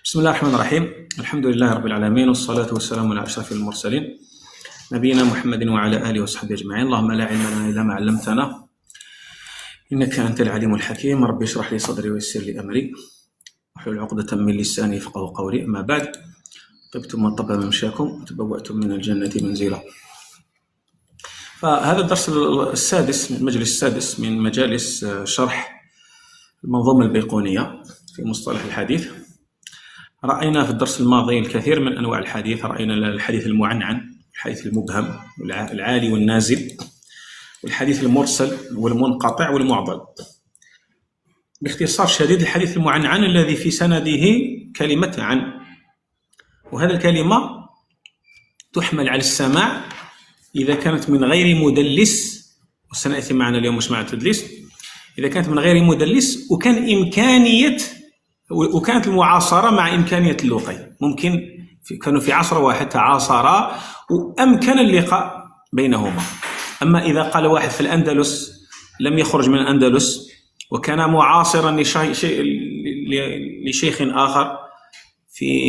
بسم الله الرحمن الرحيم. الحمد لله رب العالمين، والصلاة والسلام على أشرف المرسلين نبينا محمد وعلى آله وصحبه أجمعين. اللهم لا علم لنا إلا ما علمتنا إنك أنت العليم الحكيم. رب اشرح لي صدري ويسر لي أمري واحلل عقدة من لساني يفقهوا قولي. أما بعد، طبتم وطاب ممشاكم وتبوأتم من الجنة منزلا. فهذا الدرس السادس من المجلس السادس من مجالس شرح المنظومة البيقونية في مصطلح الحديث. رأينا في الدرس الماضي الكثير من أنواع الحديث. رأينا الحديث المعنعن، الحديث المبهم، العالي والنازل، والحديث المرسل والمنقطع والمعضل. باختصار شديد، الحديث المعنعن الذي في سنده كلمة عن، وهذه الكلمة تحمل على السماع إذا كانت من غير مدلس، وسنأتي معنا اليوم مش مع التدليس. إذا كانت من غير مدلس وكانت المعاصرة مع إمكانية اللقي، ممكن كانوا في عصر واحد تعاصرا وأمكن اللقاء بينهما. أما إذا قال واحد في الأندلس لم يخرج من الأندلس وكان معاصرا لشيخ آخر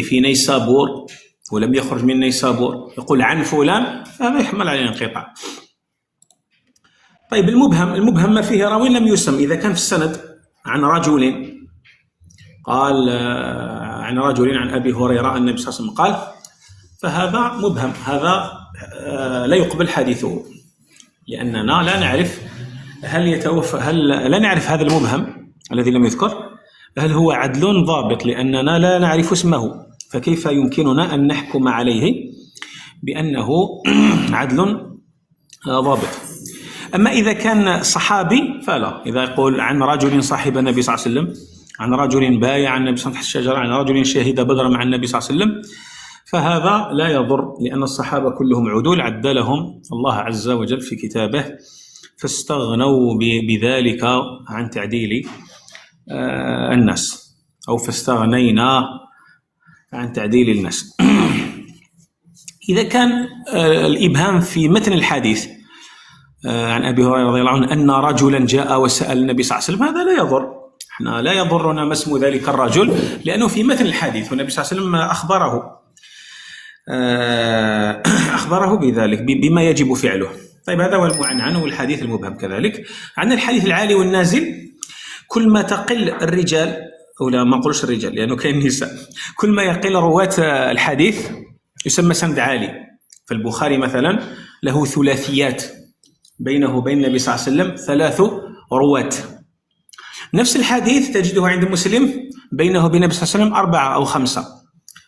في نيسابور ولم يخرج من نيسابور، يقول عن فلان، فهذا يحمل على الانقطاع. طيب، المبهم ما فيه راوي لم يسم. إذا كان في السند عن رجل قال عن رجل عن أبي هريرة النبي صلى الله عليه وسلم قال، فهذا مبهم، هذا لا يقبل حديثه، لأننا لا نعرف لا نعرف هذا المبهم الذي لم يذكر هل هو عدل ضابط، لأننا لا نعرف اسمه، فكيف يمكننا أن نحكم عليه بأنه عدل ضابط. أما إذا كان صحابي فلا. إذا يقول عن رجل صاحب النبي صلى الله عليه وسلم، عن رجل بايع النبي صلى الله عليه وسلم تحت الشجرة، عن رجل شهد بدرا مع النبي صلى الله عليه وسلم، فهذا لا يضر، لأن الصحابة كلهم عدول عدلهم الله عز وجل في كتابه، فاستغنوا بذلك عن تعديل الناس، أو فاستغنينا عن تعديل الناس. إذا كان الإبهام في متن الحديث عن أبي هريرة رضي الله عنه أن رجلا جاء وسأل النبي صلى الله عليه وسلم، هذا لا يضر. احنا لا يضرنا ما اسم ذلك الرجل، لأنه في متن الحديث والنبي صلى الله عليه وسلم أخبره بذلك بما يجب فعله. طيب، هذا هو المعنعن والحديث المبهم. كذلك عندنا الحديث العالي والنازل. كل ما تقل الرجال، أو لا ما نقولش الرجال لأنه كاين نساء، كل ما يقل رواة الحديث يسمى سند عالي. فالبخاري مثلا له ثلاثيات بينه وبين النبي صلى الله عليه وسلم 3 رواة. نفس الحديث تجده عند مسلم بينه وبين النبي صلى الله عليه وسلم 4 أو 5.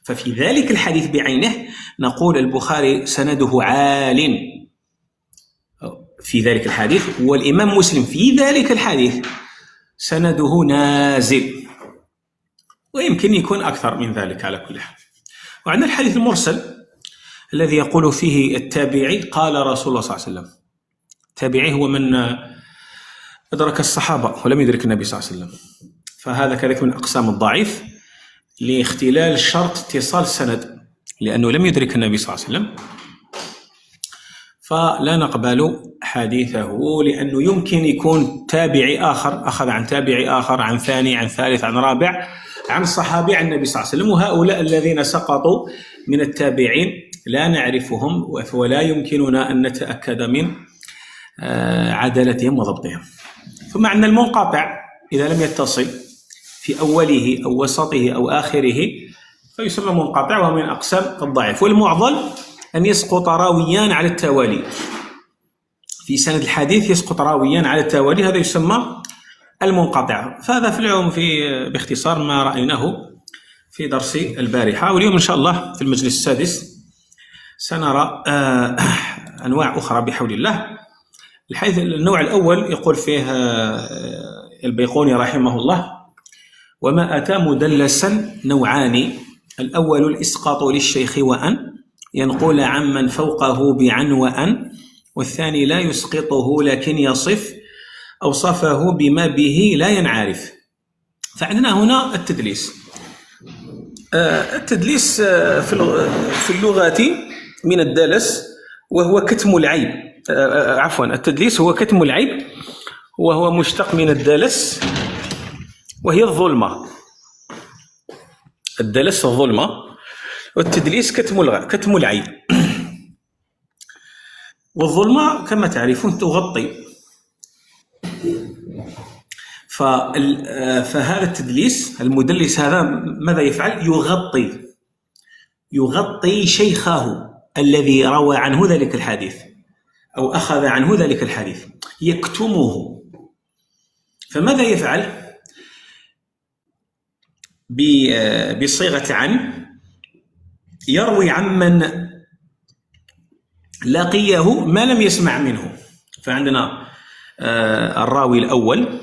ففي ذلك الحديث بعينه نقول البخاري سنده عال في ذلك الحديث، والإمام مسلم في ذلك الحديث سنده نازل، ويمكن يكون أكثر من ذلك على كل حال. وعندنا الحديث المرسل الذي يقول فيه التابعي قال رسول الله صلى الله عليه وسلم. التابعي هو من أدرك الصحابة ولم يدرك النبي صلى الله عليه وسلم، فهذا كذلك من أقسام الضعيف لاختلال شرط اتصال السند، لأنه لم يدرك النبي صلى الله عليه وسلم، فلا نقبل حديثه، لأنه يمكن يكون تابعي آخر أخذ عن تابعي آخر، عن ثاني، عن ثالث، عن رابع، عن صحابي عن النبي صلى الله عليه وسلم. وهؤلاء الذين سقطوا من التابعين لا نعرفهم، ولا يمكننا أن نتأكد من عدالتهم وضبطهم. ثم عندنا المنقطع إذا لم يتصل في أوله أو وسطه أو آخره فيسمى منقطع، وهو من أقسام الضعيف. والمعضل أن يسقط راويان على التوالي في سند الحديث، يسقط راويان على التوالي، هذا يسمى المنقطع. فهذا في العموم باختصار ما رأيناه في درس البارحة. واليوم إن شاء الله في المجلس السادس سنرى أنواع أخرى بحول الله. الحديث النوع الأول يقول فيه البيقوني رحمه الله: وما أتى مدلسا نوعان، الأول الإسقاط للشيخ وأن ينقل عمن فوقه بعن وأن، والثاني لا يسقطه لكن يصف أوصفه بما به لا ينعرف. فعندنا هنا التدليس. التدليس في اللغة من الدلس، وهو كتم العيب. التدليس هو كتم العيب، وهو مشتق من الدلس، وهي الظلمة. الدلس الظلمة، والتدليس كتم العين. والظلمة كما تعرفون تغطي، فهذا التدليس، المدلس هذا ماذا يفعل؟ يغطي شيخه الذي روى عنه ذلك الحديث أو أخذ عنه ذلك الحديث، يكتمه. فماذا يفعل؟ بصيغة عن، يروي عمن لقيه ما لم يسمع منه. فعندنا الراوي الأول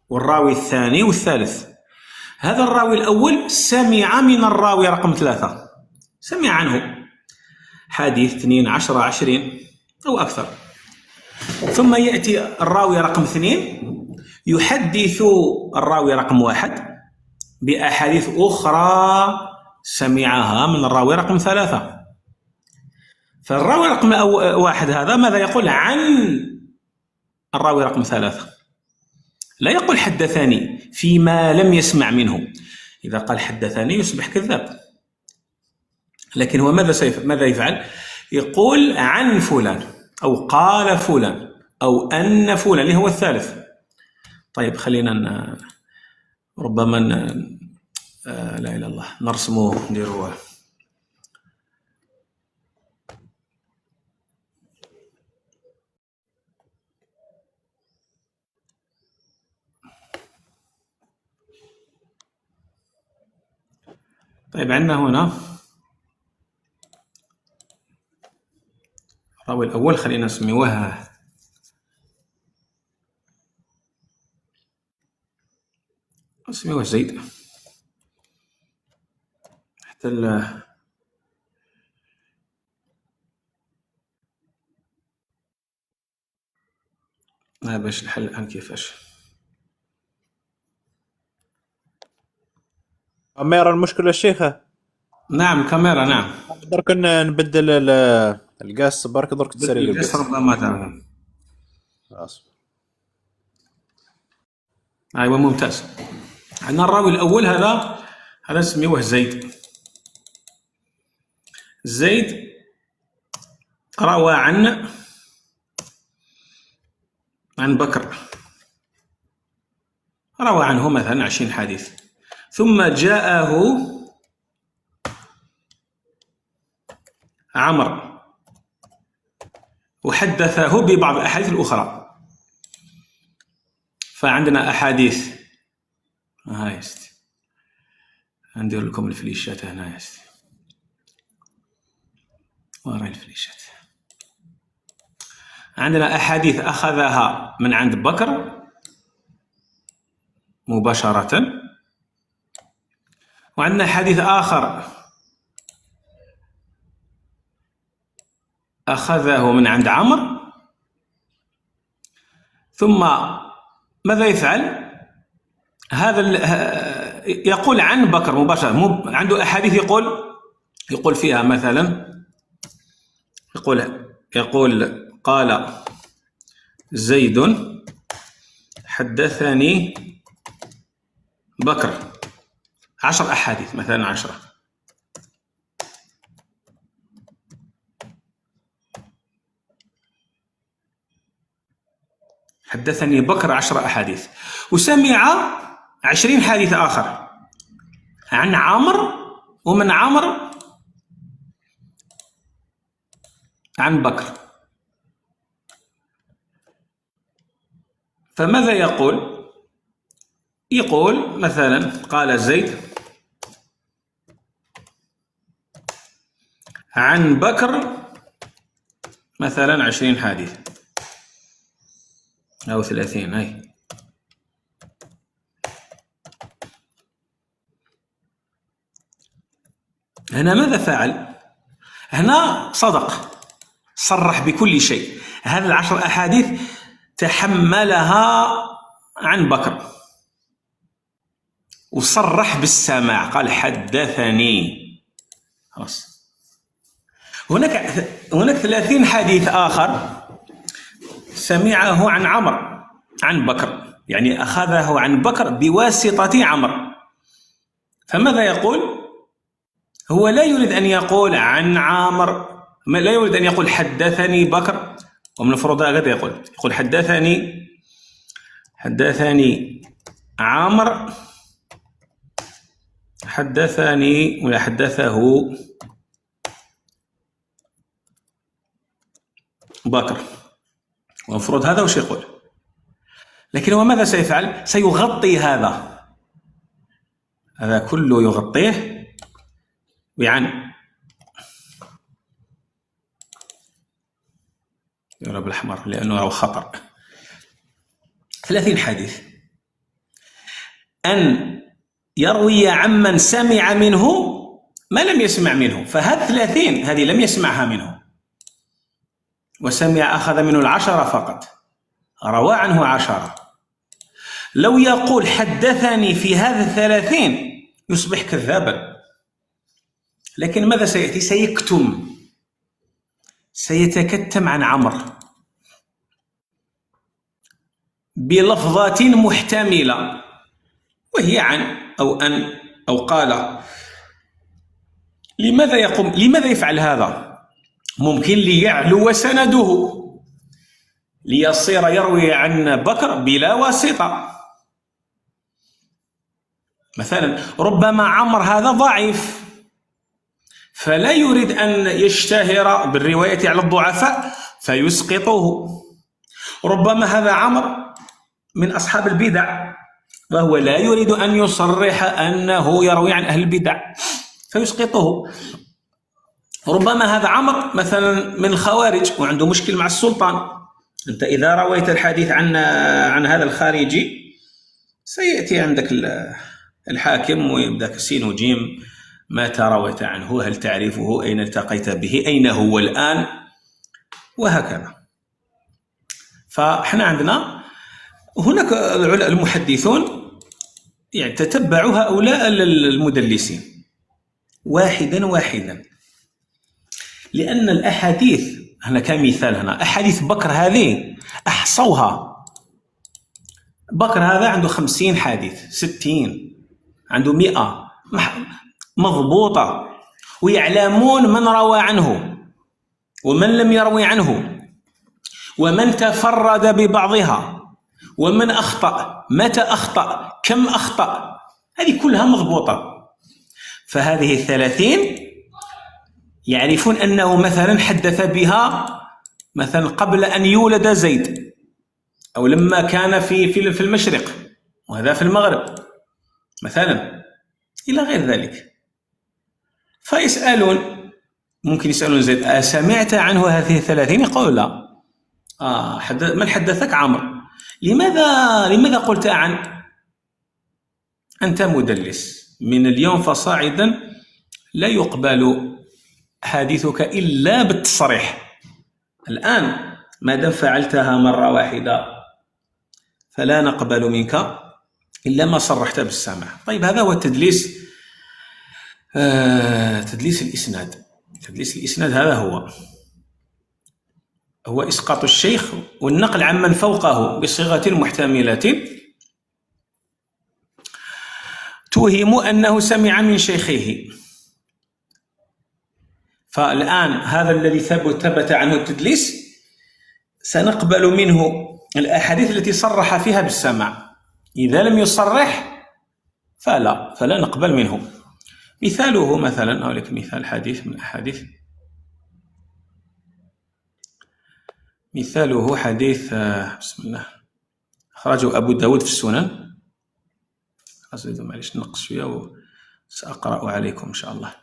والراوي الثاني والثالث. هذا الراوي الأول سمع من الراوي رقم 3، سمع عنه حديث 2 10 20 أو أكثر. ثم يأتي الراوي رقم 2 يحدث الراوي رقم 1 بأحاديث أخرى سمعها من الراوي رقم 3. فالراوي رقم 1 هذا ماذا يقول عن الراوي رقم 3؟ لا يقول حدثني فيما لم يسمع منه. إذا قال حدثني يصبح كذاب. لكن هو ماذا يفعل؟ يقول عن فلان أو قال فلان أو أن فلان اللي هو الثالث. طيب خلينا ربما لا إله إلا الله نرسموه نديروه. طيب عندنا هنا الراوي الأول، خلينا نسميوه زيد حتى باش الحل الآن كيفاش. كاميرا المشكلة الشيخة. نعم كاميرا. نعم درك نبدل القاس برك درك تسري القاس ربما تعمل. أيوة ممتاز. عندنا الراوي الأول هذا نسميوه زيد روى عن بكر، روى عنه مثلا 20 حديث، ثم جاءه عمر وحدثه ببعض الأحاديث الأخرى. فعندنا أحاديث هاي ندير لكم الفليشات هنا وراء الفليشات. عندنا أحاديث أخذها من عند بكر مباشرة، وعندنا حديث آخر أخذه من عند عمر. ثم ماذا يفعل؟ هذا يقول عن بكر مباشرة. عنده أحاديث يقول فيها مثلا يقول قال زيد حدثني بكر 10 أحاديث مثلا 10. حدثني بكر 10 أحاديث، وسمع 20 حديث آخر عن عمر، ومن عمر عن بكر. فماذا يقول مثلا قال زيد عن بكر مثلا 20 حديث أو 30. هاي هنا ماذا فعل؟ هنا صرح بكل شيء. هذه 10 أحاديث تحملها عن بكر وصرح بالسماع، قال حدثني. خلاص. هناك 30 حديث آخر سمعه عن عمر عن بكر، يعني أخذه عن بكر بواسطة عمر. فماذا يقول؟ هو لا يريد أن يقول عن عامر، لا يريد أن يقول حدثني بكر، ومن المفروض هكذا يقول حدثني عامر، حدثني ولا حدثه بكر، ومفروض هذا وش يقول. لكن هو ماذا سيفعل؟ سيغطي هذا كله، يغطيه بعن يرى بالأحمر لأنه خطر. 30 حديث أن يروي عمن سمع منه ما لم يسمع منه، فهذه 30 هذه لم يسمعها منه، وسمع أخذ منه 10 فقط، روى عنه 10. لو يقول حدثني في هذا 30 يصبح كذابا. لكن ماذا سيأتي؟ سيتكتم عن عمر بلفظات محتملة، وهي عن أو أن أو قال. لماذا يفعل هذا؟ ممكن ليعلو سنده، ليصير يروي عن بكر بلا واسطة. مثلا ربما عمر هذا ضعيف، فلا يريد أن يشتهر بالرواية على الضعفاء فيسقطه. ربما هذا عمر من أصحاب البدع، وهو لا يريد أن يصرح أنه يروي عن أهل البدع فيسقطه. ربما هذا عمر مثلا من الخوارج وعنده مشكل مع السلطان. أنت إذا رويت الحديث عن هذا الخارجي سيأتي عندك الحاكم ويبدأ سين وجيم، متى رويت عنه؟ هل تعرفه؟ أين التقيت به؟ أين هو الآن؟ وهكذا. فإحنا عندنا هناك المحدثون يعني تتبعوا هؤلاء المدلسين واحدا، لأن الأحاديث هنا كمثال، هنا أحاديث بكر هذه أحصوها. بكر هذا عنده 50 حديث، 60، عنده 100 مضبوطة، ويعلمون من روى عنه ومن لم يروي عنه، ومن تفرد ببعضها، ومن أخطأ، متى أخطأ، كم أخطأ، هذه كلها مضبوطة. فهذه 30 يعرفون أنه مثلا حدث بها مثلا قبل أن يولد زيد، أو لما كان في المشرق، وهذا في المغرب مثلا، إلى غير ذلك. فيسألون، ممكن يسألون زيد أسمعت عنه هذه 30؟ يقول لا. من حدثك؟ عمرو. لماذا قلت عن؟ أنت مدلس، من اليوم فصاعدا لا يقبل حديثك إلا بالتصريح. الآن ما دام فعلتها مرة واحدة فلا نقبل منك إلا ما صرحت بالسمع. طيب هذا هو التدليس، تدليس الإسناد. تدليس الإسناد هذا هو إسقاط الشيخ والنقل عمن فوقه بصيغة محتملة توهم أنه سمع من شيخه. فالآن هذا الذي ثبت عنه التدليس سنقبل منه الأحاديث التي صرح فيها بالسماع. إذا لم يصرح فلا نقبل منه. مثاله مثلا، أقول لك مثال حديث من الأحاديث، مثاله حديث بسم الله أخرجه أبو داود في السنن. معلش نقص شوية وسأقرأ عليكم إن شاء الله.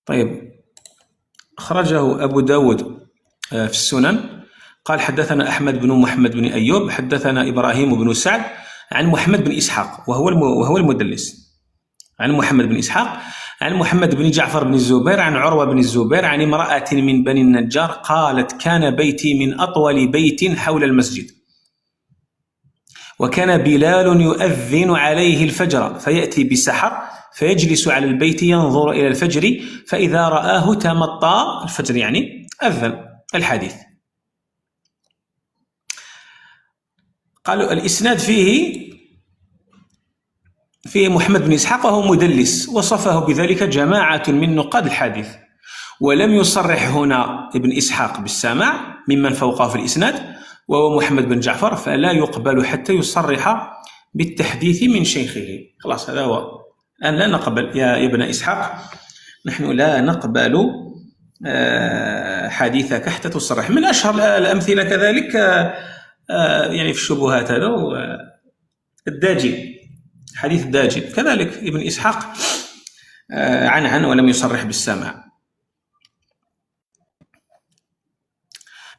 طيب، أخرجه أبو داود في السنن، قال حدثنا أحمد بن محمد بن أيوب حدثنا إبراهيم بن سعد عن محمد بن إسحاق وهو المدلس، عن محمد بن إسحاق عن محمد بن جعفر بن الزبير عن عروة بن الزبير عن امرأة من بني النجار قالت كان بيتي من أطول بيت حول المسجد، وكان بلال يؤذن عليه الفجر فيأتي بسحر فيجلس على البيت ينظر إلى الفجر فإذا رآه تمطى، الفجر يعني أذن. الحديث قالوا الإسناد فيه فيه محمد بن إسحاق وهو مدلس، وصفه بذلك جماعة من نقاد الحديث، ولم يصرح هنا ابن إسحاق بالسماع ممن فوقه في الإسناد وهو محمد بن جعفر، فلا يقبل حتى يصرح بالتحديث من شيخه. خلاص هذا هو. الآن لا نقبل يا ابن إسحاق، نحن لا نقبل حديثك حتى تصرح. من أشهر الأمثلة كذلك يعني في الشبهات هذا الداجن، حديث الداجن كذلك ابن إسحاق عن ولم يصرح بالسماع.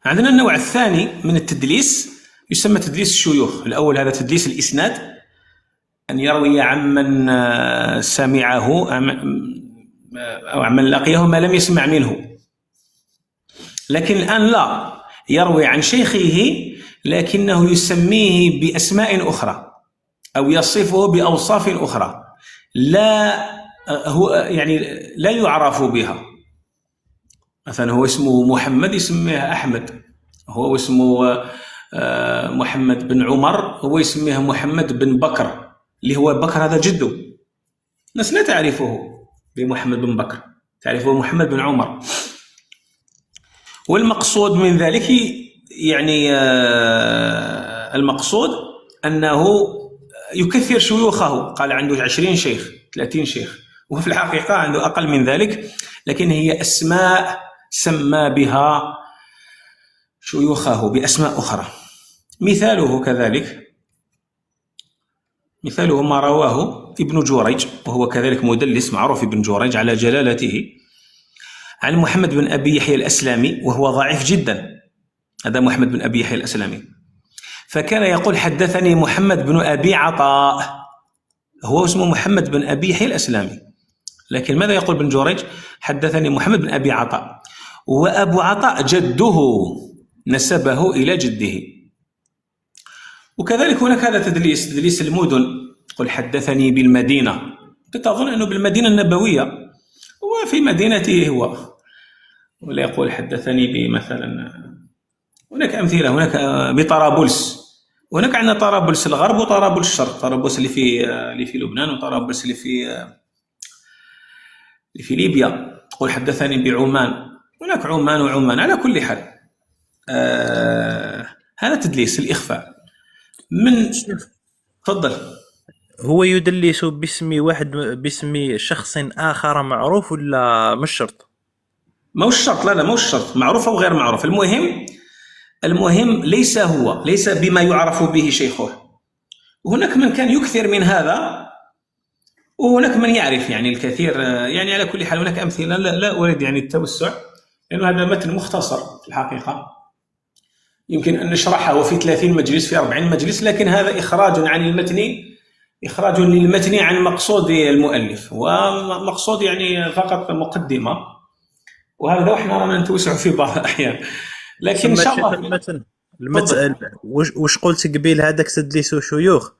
عندنا النوع الثاني من التدليس يسمى تدليس الشيوخ. الأول هذا تدليس الإسناد، أن يروي عمن سمعه أو عمن لقيه ما لم يسمع منه، لكن الآن لا، يروي عن شيخه لكنه يسميه بأسماء أخرى أو يصفه بأوصاف أخرى لا هو يعني لا يعرف بها. مثلا هو اسمه محمد يسميه أحمد، هو اسمه محمد بن عمر هو يسميه محمد بن بكر، اللي هو بكر هذا جده، الناس لا تعرفه بمحمد بن بكر، تعرفه محمد بن عمر. والمقصود من ذلك يعني المقصود أنه يكثر شيوخه، قال عنده 20 شيخ 30 شيخ، وفي الحقيقة عنده أقل من ذلك، لكن هي أسماء سمى بها شيوخه بأسماء أخرى. مثاله كذلك، مثاله ما رواه ابن جوريج وهو كذلك مدلس معروف ابن جوريج على جلالته، عن محمد بن أبي يحيى الأسلامي وهو ضعيف جدا. هذا محمد بن أبي يحيى الأسلامي، فكان يقول حدثني محمد بن أبي عطاء، هو اسمه محمد بن أبي يحيى الأسلامي، لكن ماذا يقول ابن جوريج؟ حدثني محمد بن أبي عطاء، وأبو عطاء جده نسبه إلى جده. وكذلك هناك هذا تدليس المدن، يقول حدثني بالمدينة، تظن أنه بالمدينة النبوية وفي مدينته هو، ولا يقول حدثني بمثلا، هناك أمثلة، هناك بطرابلس، وهناك عندنا طرابلس الغرب وطرابلس الشرق، طرابلس اللي في لبنان وطرابلس اللي في ليبيا. تقول حدثني بعمان، هناك عمان وعمان. على كل حال هذا تدليس الإخفاء. من تفضل. هو يدلس باسم واحد، باسم شخص آخر معروف ولا مش شرط؟ ما هو الشرط، لا ما هو الشرط، معروف أو غير معروف. المهم ليس بما يعرف به شيخه. وهناك من كان يكثر من هذا، وهناك من يعرف يعني الكثير. يعني على كل حال هناك أمثلة، لا أريد يعني التوسع، لأنه هذا متن مختصر في الحقيقة، يمكن أن نشرحه في 30 مجلس في 40 مجلس، لكن هذا إخراج عن المتن، إخراج للمتن عن مقصود المؤلف، ومقصود يعني فقط مقدمة، وهذا احنا رانا نتوسع في بعض الأحيان، لكن إن شاء الله المتن وش قلت قبيل هذاك تدليسو شيوخ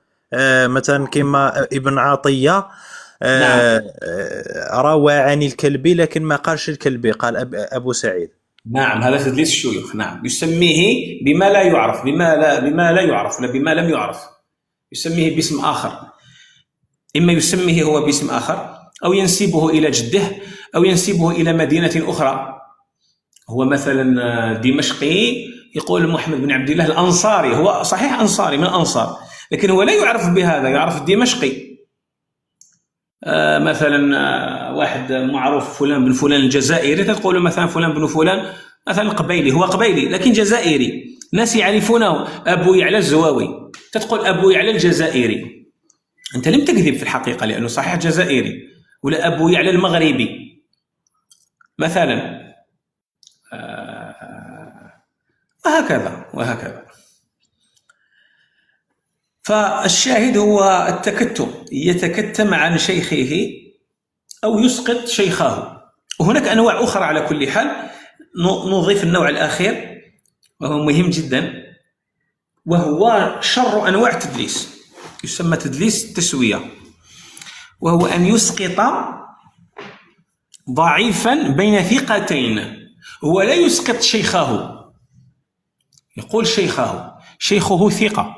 مثلا كما ابن عطية نعم. روى عن الكلبي لكن ما قالش الكلبي، قال أبو سعيد. نعم هذا تدليس الشيوخ، نعم، يسميه بما لا يعرف، بما لا يعرف، لا بما لم يعرف، يسميه باسم آخر، إما يسميه هو باسم آخر أو ينسبه إلى جده أو ينسبه إلى مدينة أخرى. هو مثلا دمشقي، يقول محمد بن عبد الله الأنصاري، هو صحيح أنصاري من الأنصار، لكن هو لا يعرف بهذا، يعرف دمشقي. مثلا واحد معروف فلان بن فلان الجزائري، تقول مثلا فلان بن فلان مثلا قبيلي، هو قبيلي لكن جزائري، ناس يعرفونه أبو يعلى الزواوي، تقول أبو يعلى الجزائري، أنت لم تكذب في الحقيقة لأنه صحيح جزائري، ولا أبو يعلى المغربي مثلا، وهكذا. فالشاهد هو التكتم، يتكتم عن شيخه أو يسقط شيخه. وهناك أنواع أخرى على كل حال. نضيف النوع الأخير وهو مهم جدا، وهو شر أنواع التدليس، يسمى تدليس التسوية، وهو أن يسقط ضعيفا بين ثقتين. هو لا يسقط شيخه، يقول شيخه ثقة،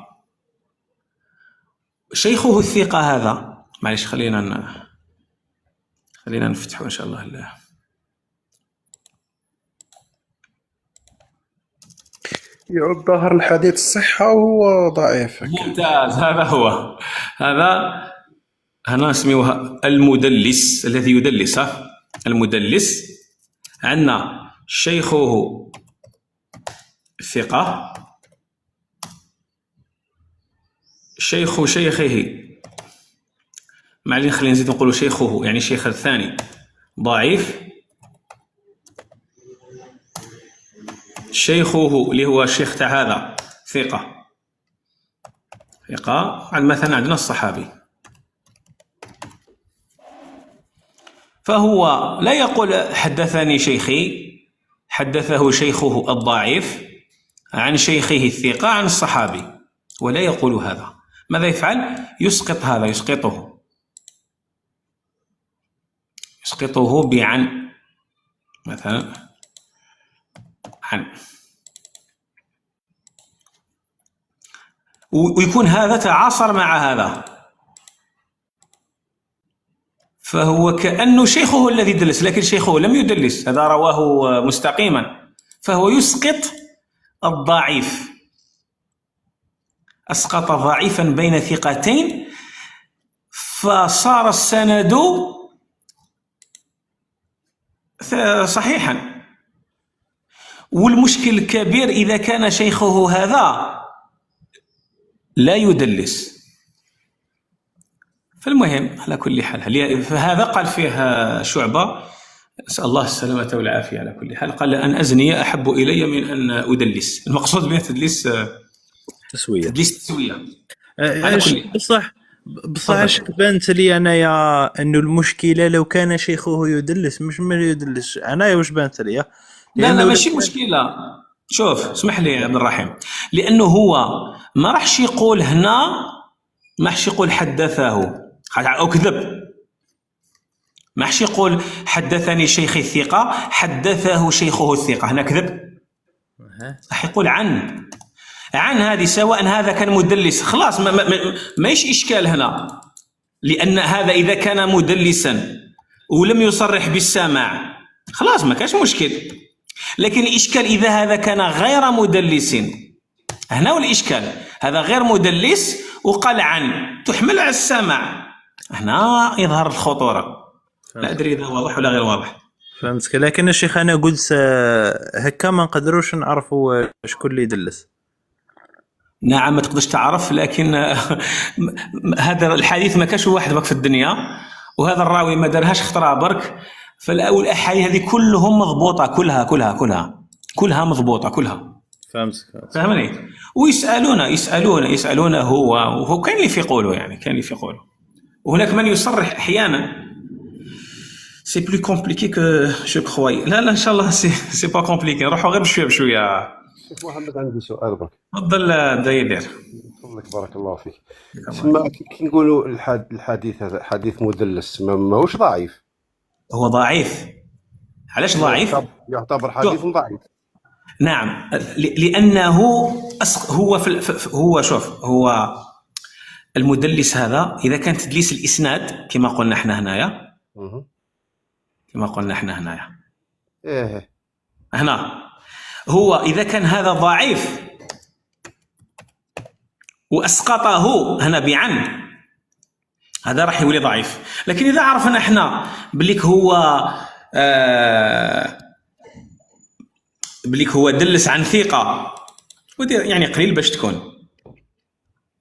شيخه الثقة هذا معليش خلينا نفتحوا ان شاء الله. يعد ظاهر الحديث الصحة وهو ضعيف. ممتاز، هذا هنا نسميوها المدلس الذي يدلس. المدلس عندنا شيخه ثقة، شيخ شيخه، معلين خلينا نزيد نقولوا شيخه، يعني شيخ الثاني ضعيف، شيخه اللي هو الشيخ تاع هذا ثقة. مثلا عندنا الصحابي، فهو لا يقول حدثني شيخي، حدثه شيخه الضعيف عن شيخه الثقة عن الصحابي، ولا يقول هذا. ماذا يفعل؟ يسقط هذا، يسقطه بعن، مثلا عن، ويكون هذا تعاصر مع هذا، فهو كأنه شيخه الذي دلس، لكن شيخه لم يدلس، هذا رواه مستقيما، فهو يسقط الضعيف، أسقط ضعيفا بين ثقتين فصار السند صحيحا. والمشكل الكبير إذا كان شيخه هذا لا يدلس. فالمهم على كل حال، فهذا قال فيه شعبة، أسأل الله السلامة والعافية، على كل حال قال أن أزني أحب إلي من أن أدلس. المقصود به تدليس تسوية. بصح اش بانت لي انايا انه المشكله لو كان شيخه يدلس مش من يدلس، انايا واش بانت لي؟ لا ماشي مشكله. شوف اسمح لي يا عبد الرحيم، لانه هو ما راحش يقول هنا، ما راحش يقول حدثه او كذب، ما راحش يقول حدثني شيخي الثقه، حدثه شيخه الثقه، هنا كذب. راح يقول عن هذه، سواء هذا كان مدلس خلاص مايش إشكال هنا، لأن هذا إذا كان مدلسا ولم يصرح بالسماع خلاص ما كاش مشكل. لكن الإشكال إذا هذا كان غير مدلس، هنا والإشكال، هذا غير مدلس وقال عن تحمل على السماع، هنا يظهر الخطورة. لا أدري إذا واضح ولا غير واضح. فهمتك. لكن الشيخ أنا قلت هكا ما نقدروش نعرفوا شكون اللي يدلس. نعم ما تقدرش تعرف، لكن هذا الحديث ما كاش واحد بك في الدنيا، وهذا الراوي ما دارهاش خطرة برك، فالأحاديث هذه كلهم مضبوطة، كلها مضبوطة كلها. فهمني؟ ويسألونه هو كان اللي في قوله، يعني كان اللي في قوله. وهناك من يصرح أحيانا. سي بلو كومبليكي كو جو كروي. لا ان شاء الله سي با كومبليكي، نروحوا غير بشويه. شيخ محمد عندي سؤال برك. تفضل داير. تفضلك بارك الله فيك. تسمى كي نقولوا الحديث هذا حديث مدلس ماهوش ضعيف. هو ضعيف. علاش ضعيف؟ يعتبر حديث ضعيف. نعم، لأنه هو شوف، هو المدلس هذا إذا كان تدليس الإسناد كما قلنا احنا هنايا، هنا هو إذا كان هذا ضعيف وأسقطه هنا بعن، هذا راح يولي ضعيف. لكن إذا عرفنا احنا بليك هو دلس عن ثقة، يعني قليل باش تكون،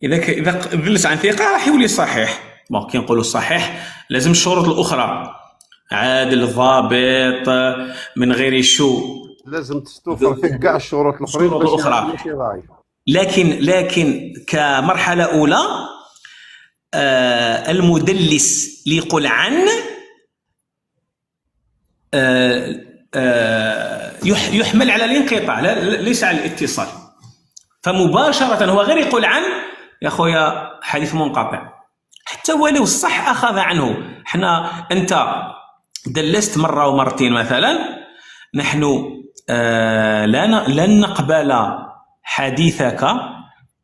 إذا دلس عن ثقة راح يولي صحيح. كي نقولوا الصحيح لازم الشروط الأخرى، عادل ضابط من غير لازم تستوفر فيه كاع الشروط الأخرى. لكن كمرحلة أولى المدلس اللي يقول عن يحمل على الانقطاع ليس على الاتصال، فمباشرة هو غير يقول عن يا خويا حديث منقطع، حتى ولو الصح أخذ عنه. أنت دلست مرة ومرتين مثلا، نحن لن نقبل حديثك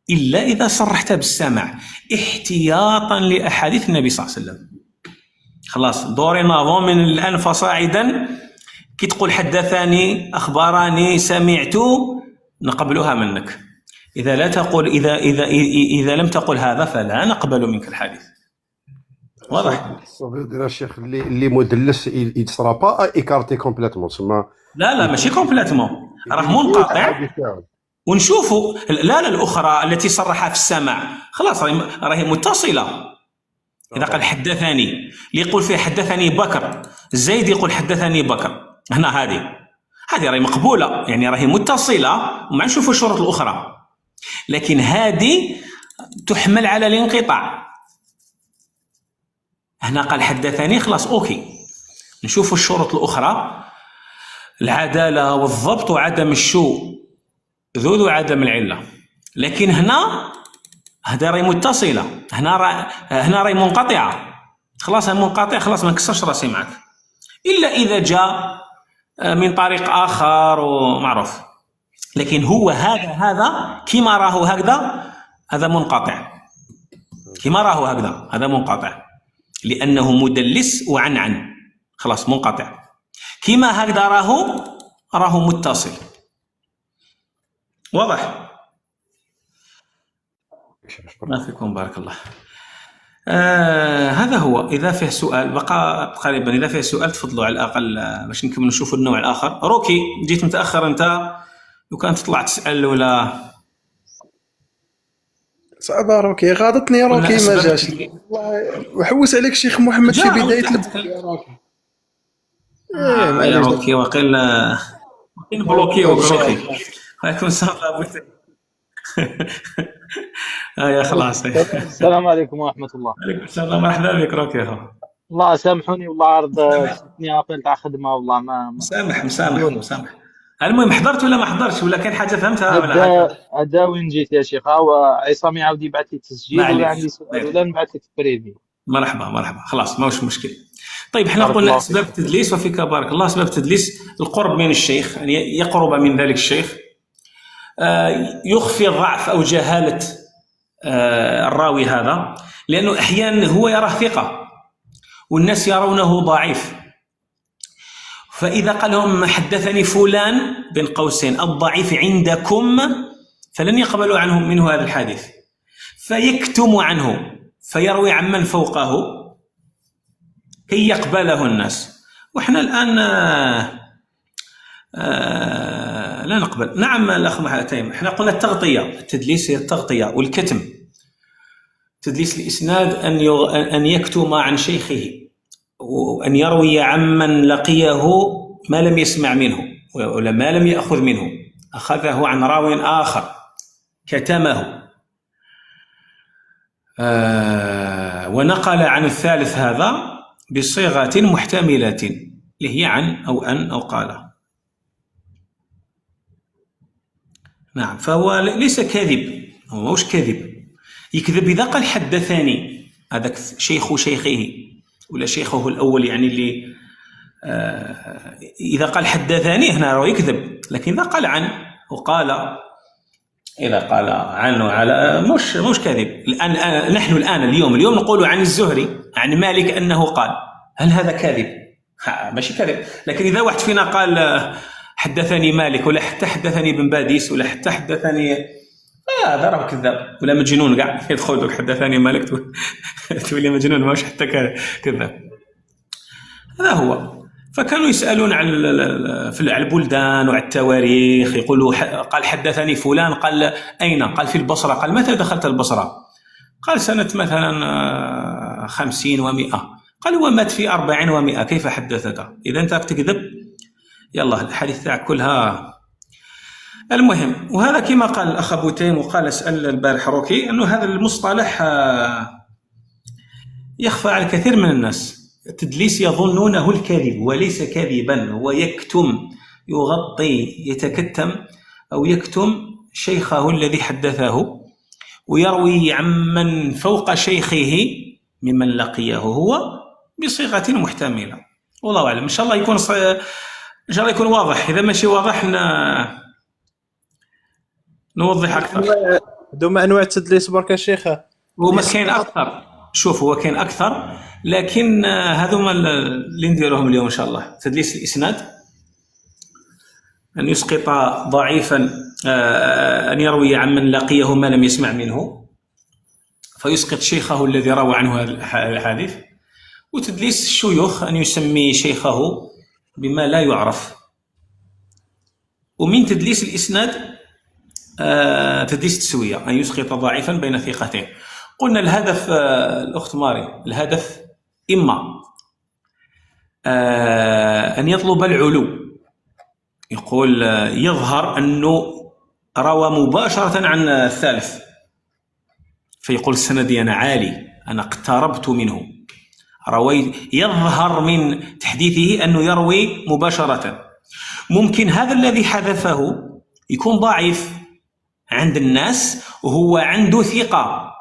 إلا إذا صرحت بالسماع احتياطا لأحاديث النبي صلى الله عليه وسلم. خلاص دورينافون من الآن فصاعدا كي تقول حدثني أخبرني سمعت نقبلها منك. إذا لا تقول إذا لم تقل هذا فلا نقبل منك الحديث. واضح؟ صافي الشيخ اللي مدلس يسرا با ايكارتي كومبليتمون تسمى. لا ماشي كومبليتمون، راه منقطع ونشوفوا. لا الأخرى التي صرحها في السماع خلاص راهي متصلة. إذا قال حدثني اللي يقول فيه حدثني بكر، زيد يقول حدثني بكر، هنا هذه راهي مقبولة، يعني راهي متصلة وما نشوفوا الشروط الأخرى. لكن هذه تحمل على الانقطاع. هنا قال حدثني خلاص أوكي، نشوفوا الشروط الأخرى، العدالة والضبط وعدم الشذوذ وعدم العلة. لكن هنا هذا راهي متصلة، هنا راهي منقطعة. خلاص منقطع، خلاص ما نكسرش راسي معك إلا إذا جاء من طريق آخر ومعروف. لكن هو هذا كما راه هكذا هذا منقطع، كما راه هكذا هذا منقطع، لأنه مدلس وعنعن، خلاص منقطع. كما هكذا راه متصل. واضح؟ ما فيكم بارك الله. هذا هو. إذا فيه سؤال بقى تقريبا، إذا فيه سؤال تفضلوا على الأقل باش نكمل نشوفوا النوع الآخر. روكي جيت متأخر أنت، لو كان تطلع تسأل ولا صعبة روكي، غاضتني روكي ما جاش وحوس عليك شيخ محمد في بداية يا روكي وقيل بلوكي روكي. عليكم السلام يا خلاص. السلام عليكم ورحمة الله. عليكم السلام، مرحبا بك روكي. اخو الله سامحوني والله، عرض شفتني ابل تاع خدمة والله ما مسامح. المهم حضرت ولا ما حضرتش ولا كان حاجة فهمتها ولا هذا وين جيت يا شيخ؟ هو عصام يعاود يبعث لي تسجيل ولا عندي سؤال ولا نبعث لك بريفي. مرحبا خلاص ماهوش مشكل. طيب احنا قلنا اسباب التدليس، وفيك بارك الله. اسباب التدليس القرب من الشيخ، يعني يقرب من ذلك الشيخ، يخفي ضعف او جهالة الراوي هذا، لانه احيانا هو يراه ثقة والناس يرونه ضعيف، فاذا قال لهم حدثني فلان بين قوسين الضعيف عندكم فلن يقبلوا منه هذا الحديث، فيكتم عنه فيروي عمن فوقه كي يقبله الناس. وإحنا الآن لا نقبل. نعم الأخ محاتيم، إحنا قلنا التغطية، التدليس هي التغطية والكتم. تدليس الإسناد أن يكتم عن شيخه، وأن يروي عمن لقيه ما لم يسمع منه ولا ما لم يأخذ منه، أخذه عن راو آخر كتمه، ونقل عن الثالث هذا بصيغة محتملة اللي هي عن أو أن أو قال. نعم، فهو ليس كاذب، هو ماهوش كاذب. يكذب إذا قال حدثني، هذاك شيخ شيخه ولا شيخه الأول، يعني اللي إذا قال حدثني هنا هو يكذب. لكن إذا قال عن وقال، إذا قال عنه على مش كاذب. الآن نحن اليوم نقول عن الزهري عن مالك أنه قال، هل هذا كاذب؟ ماشي كاذب. لكن إذا واحد فينا قال حدثني مالك ولا حتى حدثني بن باديس ولا حتى حدثني، هذا راه كذاب ولا مجنون كاع. يدخل لك حدثني مالك تولي مجنون، ماش حتى كذاب. هذا هو. فكانوا يسألون عن في البلدان وعلى التواريخ، يقولوا قال حدثني فلان، قال أين؟ قال في البصرة. قال متى دخلت البصرة؟ قال سنة مثلا 50 و100. قال هو مات في 40 و100، كيف حدثك؟ إذا أنت تكذب، يلا الحديث تاعك كلها. المهم، وهذا كما قال الأخ أبو تيم وقال اسأل البارح روكي، أنه هذا المصطلح يخفى على الكثير من الناس. التدليس يظنونه الكذب وليس كذبا، هو يكتم، يغطي، يتكتم أو يكتم شيخه الذي حدثه، ويروي عمن فوق شيخه ممن لقيه هو بصيغة محتملة. والله أعلم. إن شاء الله يكون واضح. إذا ماشي واضح نوضح أكثر. دوما انواع التدليس برك الشيخ. هما كاين اكثر، شوف هو كاين اكثر، لكن هذوما اللي نديروهم اليوم ان شاء الله. تدليس الاسناد، ان يسقط ضعيفا، ان يروي عمن لقيه ما لم يسمع منه فيسقط شيخه الذي روى عنه الحديث. وتدليس الشيوخ، ان يسمي شيخه بما لا يعرف. ومن تدليس الاسناد تدليس التسويه، ان يسقط ضعيفا بين ثقتين. قلنا الهدف الاخت ماري، الهدف اما ان يطلب العلو، يقول يظهر انه روى مباشره عن الثالث فيقول السندي انا عالي، انا اقتربت منه، رويت، يظهر من تحديثه انه يروي مباشره. ممكن هذا الذي حذفه يكون ضعيف عند الناس وهو عنده ثقة،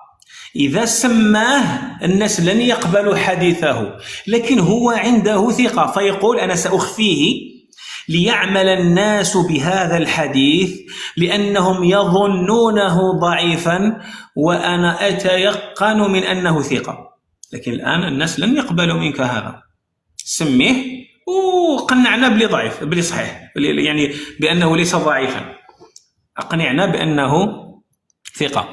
إذا سماه الناس لن يقبلوا حديثه، لكن هو عنده ثقة فيقول أنا سأخفيه ليعمل الناس بهذا الحديث لأنهم يظنونه ضعيفا وأنا أتيقن من أنه ثقة. لكن الآن الناس لن يقبلوا منك هذا، سميه وقنعنا بلي ضعيف، بلي صحيح، يعني بأنه ليس ضعيفا، أقنعنا بأنه ثقة.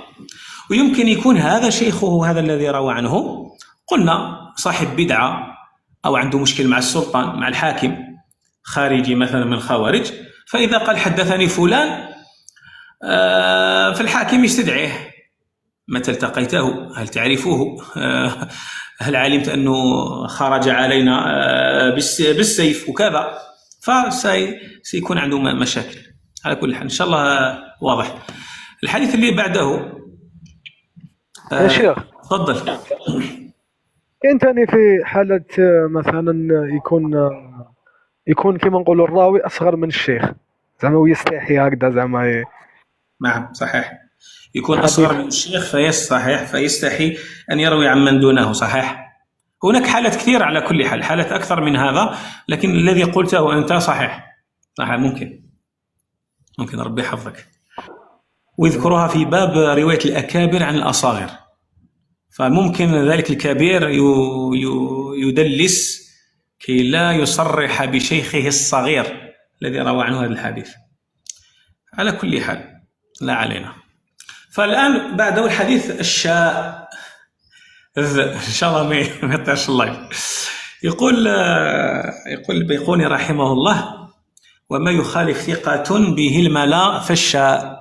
ويمكن يكون هذا شيخه، هذا الذي روى عنه قلنا صاحب بدعة أو عنده مشكل مع السلطان، مع الحاكم، خارجي مثلا من الخوارج، فإذا قال حدثني فلان فالحاكم يستدعيه، متى التقيته؟ هل تعرفه؟ هل علمت أنه خرج علينا بالسيف وكذا؟ فسيكون عنده مشاكل. على كل حال إن شاء الله واضح. الحديث اللي بعده يا شيخ تفضل. كاين ثاني في حالة مثلا يكون كما نقولوا الراوي أصغر من الشيخ، زعما ويستحي هكذا زعما نعم صحيح، يكون أصغر من الشيخ فيستحي أن يروي عمن دونه. صحيح، هناك حالات كثيرة على كل حال، حالات أكثر من هذا، لكن الذي قلته أنت صحيح. ممكن ربي يحفظك. ويذكرها في باب رواية الأكابر عن الأصاغر، فممكن ذلك الكبير يدلس كي لا يصرح بشيخه الصغير الذي روى عنه هذا الحديث. على كل حال لا علينا. فالآن بعده الحديث الشاذ، إن شاء الله ما يطيرش اللايف. يقول البيقوني رحمه الله: وما يخالف ثقة به الملا فالشاذ.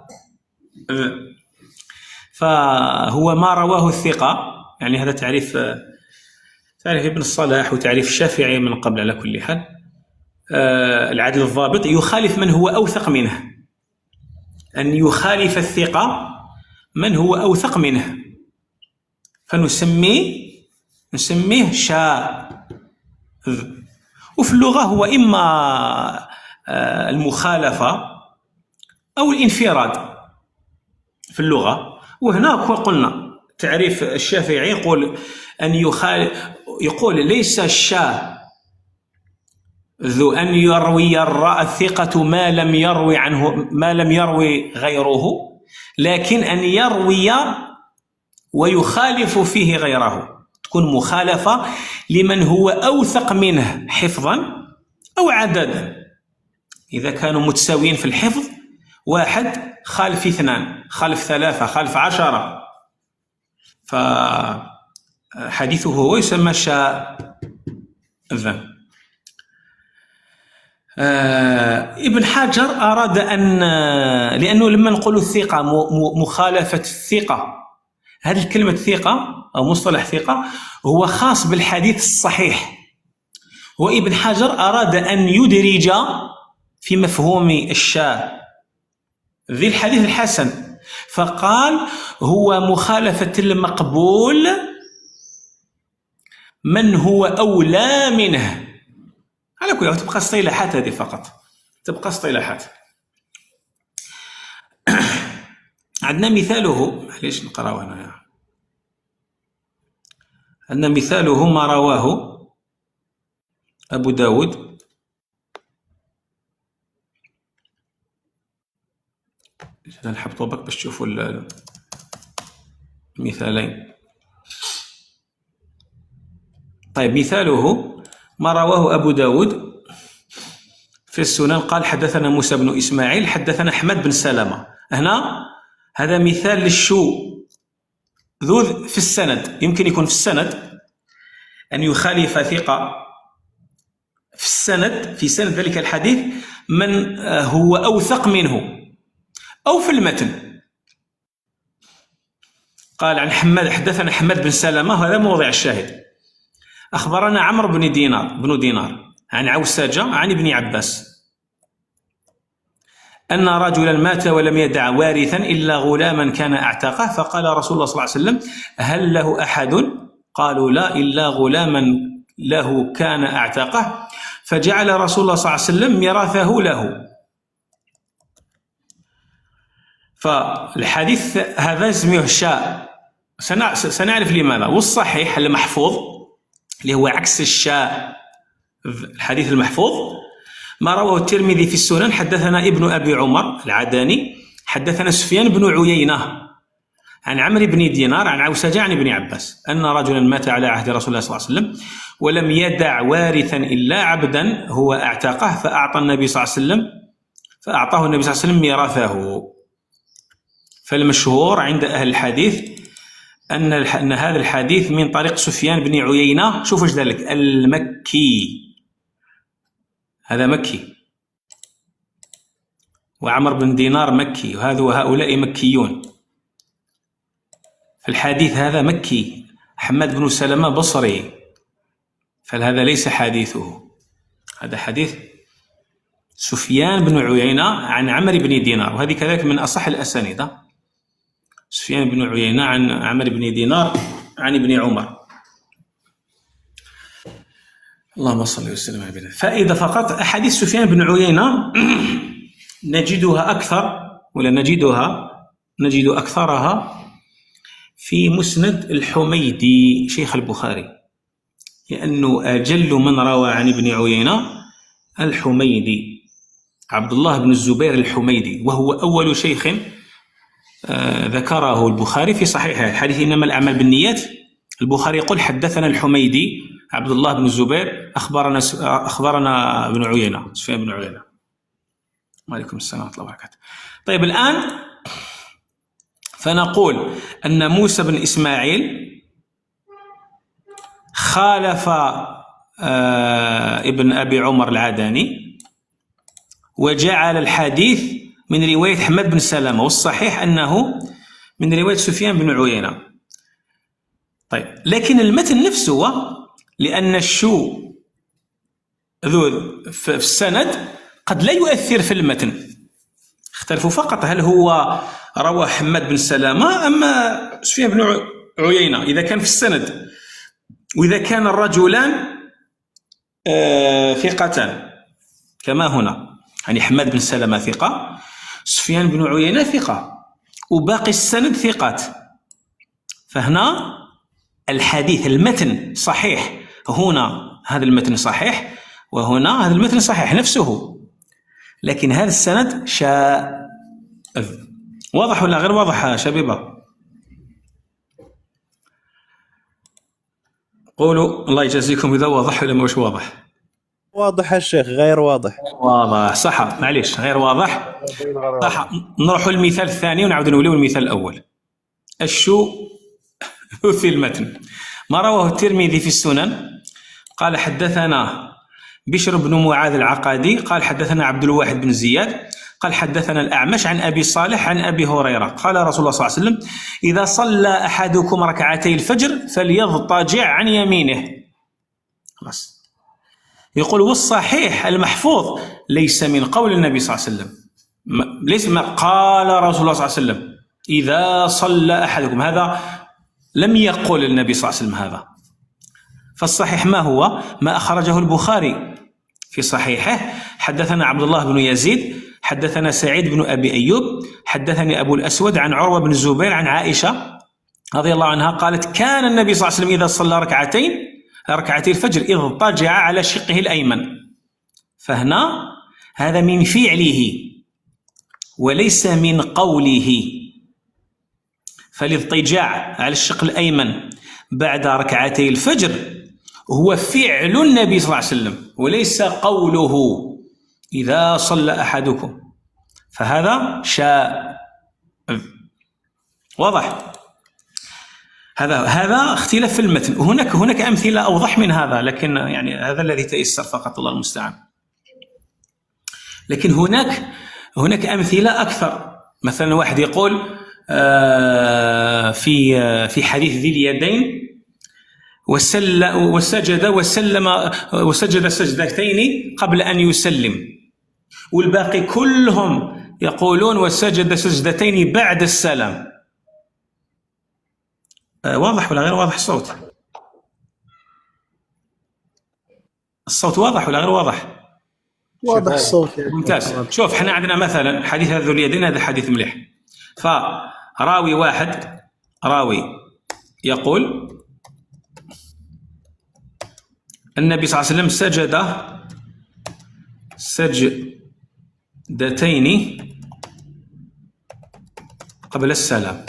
فهو ما رواه الثقة، يعني هذا تعريف ابن الصلاح وتعريف الشافعي من قبل. على كل حال العدل الضابط يخالف من هو أوثق منه، أن يخالف الثقة من هو أوثق منه، فنسميه شاذ. وفي اللغة هو إما المخالفة أو الانفراد في اللغة. وهنا قلنا تعريف الشافعي يقول يقول ليس الشاذ ذو أن يروي الثقة ما لم يروي غيره، لكن أن يروي ويخالف فيه غيره، تكون مخالفة لمن هو أوثق منه حفظا أو عددا. إذا كانوا متساويين في الحفظ، واحد خالف 2، خالف 3، خالف 10، فحديثه هو يسمى شاذ. ابن حجر أراد لأنه لما نقول الثقة مخالفة الثقة، هذه الكلمة ثقة أو مصطلح ثقة هو خاص بالحديث الصحيح، وابن حجر أراد أن يدرج في مفهوم الشاذ ذي الحديث الحسن، فقال هو مخالفة المقبول من هو أولى منه. على كل حال تبقى اصطلاحات هذه فقط، تبقى اصطلاحات. عندنا مثاله، معليش نقراوه هنا. عندنا مثاله ما رواه أبو داود نحب طبق باش تشوفوا مثالين. طيب مثاله ما رواه أبو داود في السنن قال حدثنا موسى بن إسماعيل حدثنا أحمد بن سلمة. هنا هذا مثال للشذوذ في السند. يمكن يكون في السند أن يخالف ثقة في سند ذلك الحديث من هو أوثق منه، أو في المتن قال عن حدثنا حماد بن سلمة، وهذا موضع الشاهد. أخبرنا عمرو بن دينار عن عوسجة عن ابن عباس أن رجلا مات ولم يدع وارثا إلا غلاما كان أعتقه، فقال رسول الله صلى الله عليه وسلم هل له أحد؟ قالوا لا إلا غلاما له كان أعتقه، فجعل رسول الله صلى الله عليه وسلم ميراثه له. فالحديث هذا اسمه الشاء، سنعرف لماذا. والصحيح المحفوظ اللي هو عكس الشاء، الحديث المحفوظ ما رواه الترمذي في السنن حدثنا ابن أبي عمر العداني حدثنا سفيان بن عيينة عن عمرو بن دينار عن عوسجة عن ابن عباس أن رجلا مات على عهد رسول الله صلى الله عليه وسلم ولم يدع وارثا إلا عبدا هو أعتقه، فأعطاه النبي صلى الله عليه وسلم ميراثه. فالمشهور عند أهل الحديث أن هذا الحديث من طريق سفيان بن عيينة، شوفوا ايش ذلك، المكي، هذا مكي، وعمر بن دينار مكي، وهؤلاء مكيون. فالحديث هذا مكي، حماد بن سلمة بصري، فهذا ليس حديثه، هذا حديث سفيان بن عيينة عن عمرو بن دينار، وهذه كذلك من أصح الأسانيد. سفيان بن عيينة عن عمرو بن دينار عن ابن عمر. اللهم صل وسلم على. فإذا فقط أحاديث سفيان بن عيينة نجدها أكثر، ولا نجد أكثرها في مسند الحميدي شيخ البخاري، لأنه أجل من روى عن ابن عيينة الحميدي، عبد الله بن الزبير الحميدي، وهو أول شيخ ذكره البخاري في صحيحه. الحديث إنما الأعمال بالنيات، البخاري يقول حدثنا الحميدي عبد الله بن الزبير أخبرنا ابن عيينة سفيان بن عيينة. وعليكم السلام ورحمة الله وبركاته. طيب الآن فنقول أن موسى بن إسماعيل خالف ابن أبي عمر العداني وجعل الحديث من رواية حماد بن سلمة، والصحيح أنه من رواية سفيان بن عيينة. طيب لكن المتن نفسه، لأن الشذوذ في السند قد لا يؤثر في المتن، اختلفوا فقط هل هو روى حماد بن سلمة أما سفيان بن عيينة إذا كان في السند، وإذا كان الرجلان ثقتان كما هنا، يعني حماد بن سلمة ثقة، سفيان بن عيينة ثقة، وباقي السند ثقات. فهنا الحديث المتن صحيح، هنا هذا المتن صحيح وهنا هذا المتن صحيح نفسه، لكن هذا السند شاذ. واضح ولا غير واضح شبيبة؟ قولوا الله يجازيكم إذا واضح ولا مش واضح. واضح الشيخ، غير واضح. واضح صح، معليش غير واضح صح. نروح للمثال الثاني ونعود نوليو المثال الأول. في المتن ما رواه الترمذي في السنن قال حدثنا بشر بن معاذ العقادي قال حدثنا عبد الواحد بن زياد قال حدثنا الأعمش عن أبي صالح عن أبي هريرة قال رسول الله صلى الله عليه وسلم إذا صلى أحدكم ركعتي الفجر فليضطجع عن يمينه. خلاص. يقول والصحيح المحفوظ ليس من قول النبي صلى الله عليه وسلم، ليس ما قال رسول الله صلى الله عليه وسلم إذا صلى أحدكم، هذا لم يقل النبي صلى الله عليه وسلم هذا. فالصحيح ما هو؟ ما أخرجه البخاري في صحيحه. حدثنا عبد الله بن يزيد حدثنا سعيد بن أبي أيوب حدثني أبو الأسود عن عروة بن الزبير عن عائشة رضي الله عنها قالت كان النبي صلى الله عليه وسلم إذا صلى ركعتي الفجر إذ اضطجع على شقه الأيمن. فهنا هذا من فعله وليس من قوله. فالاضطجاع على الشق الأيمن بعد ركعتي الفجر هو فعل النبي صلى الله عليه وسلم وليس قوله إذا صلى أحدكم، فهذا شاذ. واضح؟ هذا اختلاف في المتن. هناك أمثلة أوضح من هذا، لكن يعني هذا الذي تيسر فقط، الله المستعان. لكن هناك أمثلة أكثر. مثلا واحد يقول في حديث ذي اليدين وسجد سجدتين قبل أن يسلم، والباقي كلهم يقولون وسجد سجدتين بعد السلام. واضح ولا غير واضح الصوت؟ الصوت واضح ولا غير واضح؟ واضح الصوت يعني. ممتاز. شوف احنا عندنا مثلا حديث ذو اليدين، هذا حديث مليح. فراوي واحد يقول النبي صلى الله عليه وسلم سجد سجدتين قبل السلام.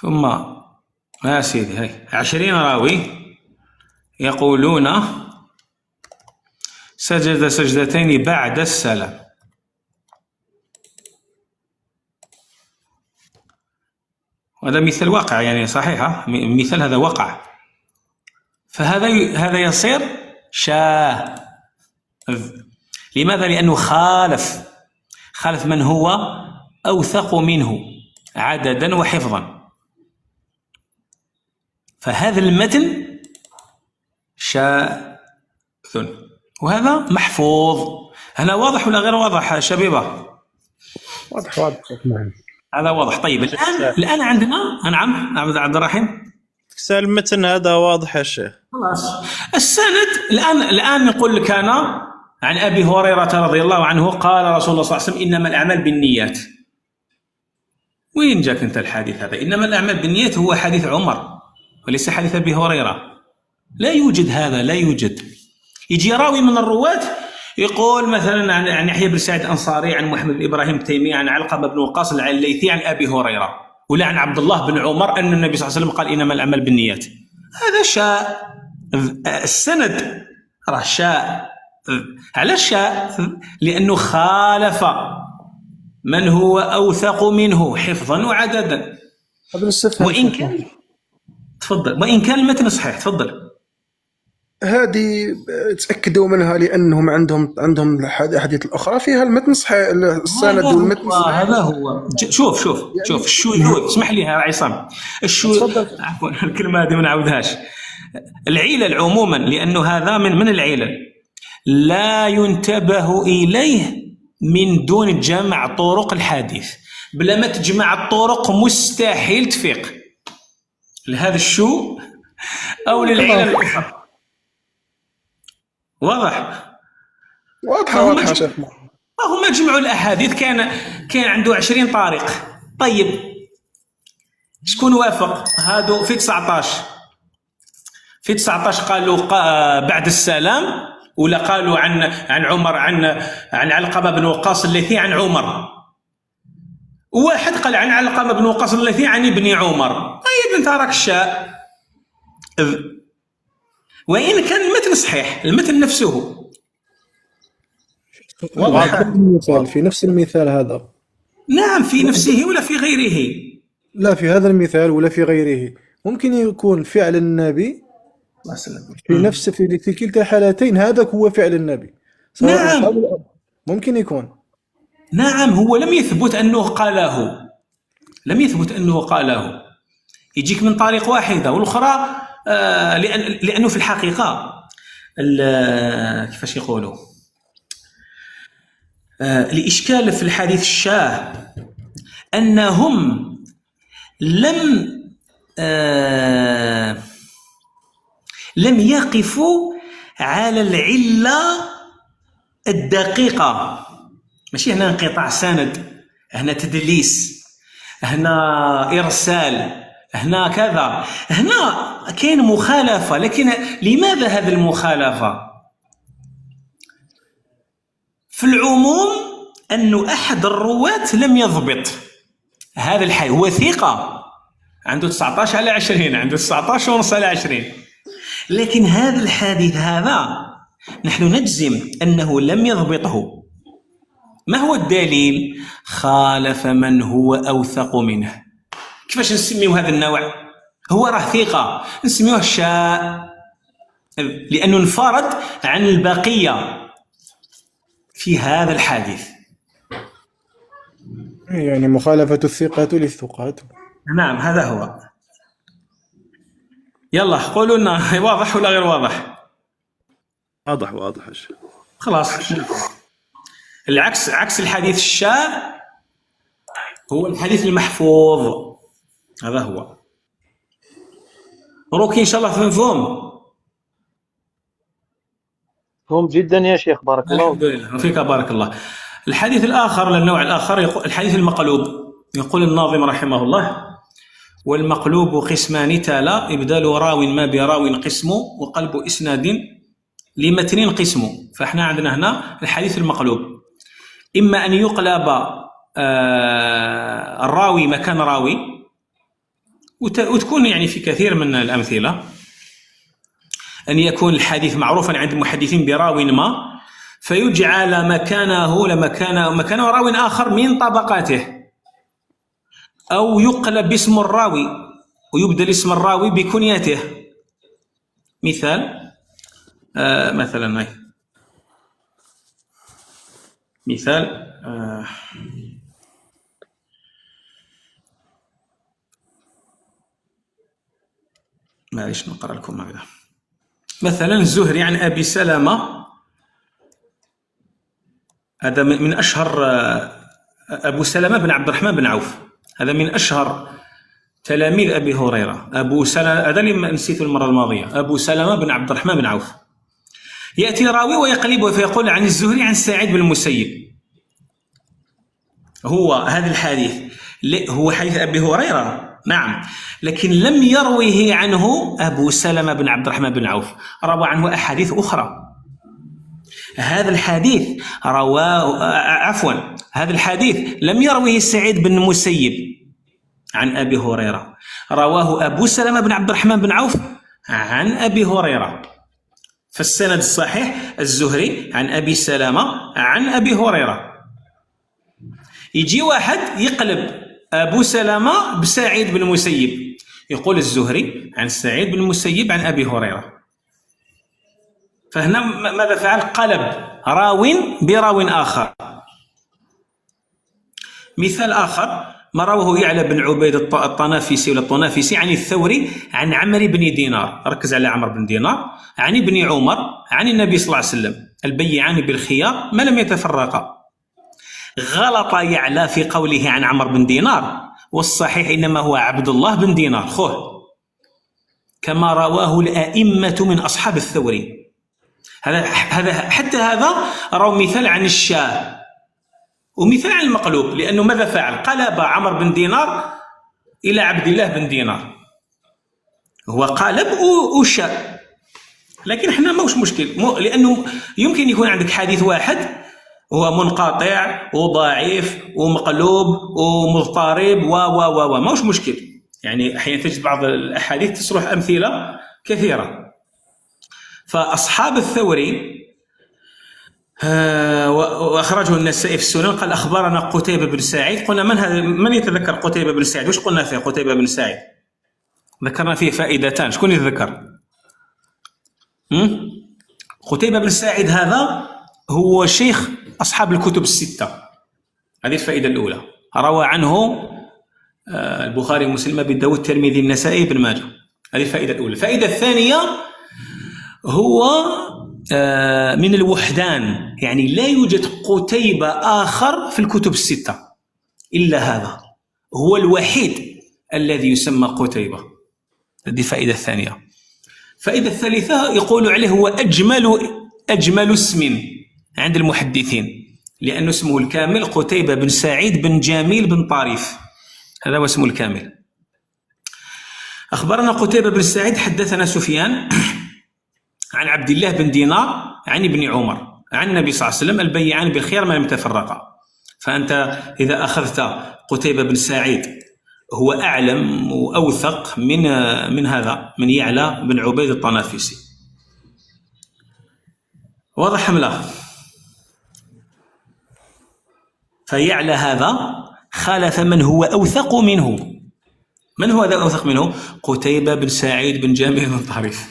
ثم يا سيدي هاي 20 راوي يقولون سجد سجدتين بعد السلام. هذا مثال واقع يعني، صحيحة، مثال هذا وقع. فهذا يصير شاذ. لماذا؟ لأنه خالف من هو أوثق منه عددا وحفظا. فهذا المتن شاذ وهذا محفوظ. هنا واضح ولا غير واضح شبيبة؟ واضح. هذا واضح. طيب الآن عندنا نعم عبد الرحيم كسال المتن هذا واضح يا شيخ. خلاص. السند الآن نقول لك أنا عن أبي هريرة رضي الله عنه قال رسول الله صلى الله عليه وسلم إنما الأعمال بالنيات. وين جاك أنت الحديث هذا؟ إنما الأعمال بالنيات هو حديث عمر وليس حديث أبي هريرة. لا يوجد هذا، لا يوجد. يجي راوي من الرواة يقول مثلا عن يحيى بن سعيد الأنصاري عن محمد بن إبراهيم التيمي عن علقمة بن وقاص الليثي عن أبي هريرة، ولا عن عبد الله بن عمر أن النبي صلى الله عليه وسلم قال إنما الأعمال بالنيات. هذا شاذ. السند راه شاذ. علاش شاذ؟ لأنه خالف من هو أوثق منه حفظا وعددا. وإن كان تفضل، وإن كان المتن صحيح. تفضل. هذه تأكدوا منها لأنهم عندهم الأحاديث الأخرى فيها المتن صحيح، السند والمتن صحيح. هذا هو. شوف الشذوذ. اسمح لي يا عصام، الشذوذ عفوا الكلمة هذه ما نعاودهاش. العلل عموما، لأنه هذا من العلل لا ينتبه إليه من دون جمع طرق الحديث. بلا ما تجمع الطرق مستحيل تفيق لهذا الشو أو للعلل الأخرى. واضح شيخنا. هم جمعوا الأحاديث، كان عنده 20 طريق. طيب شكون وافق؟ هادو في 19 قالوا بعد السلام، ولا قالوا عن عمر عن علقمة بن وقاص الليثي عن عمر، وواحد قال عن علقمة بن وقاص الليثي عن ابن عمر. طيب انت راك شاء. وإن كان المتن صحيح، المتن نفسه في نفس المثال هذا. نعم، في نفسه ولا في غيره. لا، في هذا المثال ولا في غيره. ممكن يكون فعل النبي في كلتا الحالتين هذا هو فعل النبي. نعم ممكن يكون. نعم، هو لم يثبت أنه قاله. يجيك من طريق واحدة والأخرى لأنه في الحقيقة كيفاش يقولوا الإشكال في الحديث الشاذ أنهم لم يقفوا على العلة الدقيقة. ماشي هنا انقطاع سند، هنا تدليس، هنا إرسال، هنا كذا. هنا كاين مخالفة، لكن لماذا هذه المخالفة؟ في العموم أن أحد الرواة لم يضبط هذا الحديث، هو ثقة عنده 19 على 20، عنده 19 ونص على 20، لكن هذا الحديث هذا نحن نجزم أنه لم يضبطه. ما هو الدليل؟ خالف من هو أوثق منه. كيفاش نسميو هذا النوع؟ هو راه ثقة، نسميوه شاذ لأنه انفرد عن البقية في هذا الحديث. يعني مخالفة الثقات للثقات. نعم هذا هو. يلا قولوا لنا واضح ولا غير واضح؟ واضح واضح. خلاص. العكس، عكس الحديث الشاذ هو الحديث المحفوظ، هذا هو. روكي إن شاء الله مفهوم؟ مفهوم جدا يا شيخ، بارك الله الحمد لله فيك بارك الله. الحديث الآخر للنوع الآخر الحديث المقلوب. يقول الناظم رحمه الله: والمقلوب قسمان تالا، إبدال راو ما براو قسم، وقلب إسناد لمتن قسم. فإحنا عندنا هنا الحديث المقلوب، إما أن يقلب الراوي مكان راوي، وتكون يعني في كثير من الأمثلة أن يكون الحديث معروفا عند المحدثين براو ما، فيجعل مكانه راو آخر من طبقاته، أو يقلب اسم الراوي ويبدل اسم الراوي بكنيته. مثال مثلا مثال معليش نقرأ لكم هذا. مثلا الزهري عن أبي سلمة، هذا من أشهر أبو سلمة بن عبد الرحمن بن عوف، هذا من أشهر تلاميذ أبي هريرة. أبو سلمة هذا اللي نسيته المرة الماضية، أبو سلمة بن عبد الرحمن بن عوف. يأتي راوي ويقلبه فيقول عن الزهري عن سعيد بن المسيب. هو هذا الحديث هو حديث أبي هريرة، نعم، لكن لم يروه عنه أبو سلمة بن عبد الرحمن بن عوف، روى عنه أحاديث أخرى. هذا الحديث هذا الحديث لم يروه سعيد بن المسيب عن أبي هريرة، رواه أبو سلمة بن عبد الرحمن بن عوف عن أبي هريرة. فالسند الصحيح الزهري عن أبي سلمة عن أبي هريرة. يجي واحد يقلب أبو سلمة بسعيد بن المسيب، يقول الزهري عن سعيد بن المسيب عن أبي هريرة. فهنا ماذا فعل؟ قلب راو براو آخر. مثال آخر ما رواه يعلى بن عبيد الطنافسي عن الثوري عن عمرو بن دينار، ركز على عمرو بن دينار، عن ابن عمر عن النبي صلى الله عليه وسلم: البيعان بالخيار ما لم يتفرقا. غلط يعلى في قوله عن عمرو بن دينار، والصحيح إنما هو عبد الله بن دينار خوه، كما رواه الأئمة من أصحاب الثوري. حتى هذا روى مثال عن الشاذ ومثال عن المقلوب، لأنه ماذا فعل؟ قلب عمرو بن دينار إلى عبد الله بن دينار، هو قالب وشاذ. لكن احنا موش مشكل، لأنه يمكن يكون عندك حديث واحد هو منقطع وضعيف ومقلوب ومضطرب و موش مشكل. يعني أحيانا تجد بعض الأحاديث تصلح أمثلة كثيرة. فأصحاب الثوري وأخرجه النسائي في السنن قال: أخبرنا قتيبة بن سعيد. قلنا من يتذكر قتيبة بن سعيد؟ وش قلنا فيه قتيبة بن سعيد؟ ذكرنا فيه فائدتان، شكون يتذكر؟ قتيبة بن سعيد هذا هو شيخ أصحاب الكتب الستة. هذه الفائدة الأولى، روى عنه البخاري ومسلم أبي داود الترمذي النسائي بن ماجه. هذه الفائدة الأولى. الفائدة الثانية هو من الوحدان، يعني لا يوجد قتيبة آخر في الكتب الستة إلا هذا، هو الوحيد الذي يسمى قتيبة. هذه الفائدة الثانية. الفائدة الثالثة يقول عليه هو أجمل اسم عند المحدثين، لأنه اسمه الكامل قتيبة بن سعيد بن جميل بن طريف، هذا هو اسمه الكامل. أخبرنا قتيبة بن سعيد حدثنا سفيان عن عبد الله بن دينار عن ابن عمر عن النبي صلى الله عليه وسلم: البيعان بالخيار ما لم يتفرقا. فأنت إذا أخذت قتيبة بن سعيد هو أعلم وأوثق من هذا، من يعلى بن عبيد الطنافسي. واضح أم لا؟ فيعلى هذا خالف من هو أوثق منه. من هو ذا أوثق منه؟ قتيبة بن سعيد بن جابر بن طريف.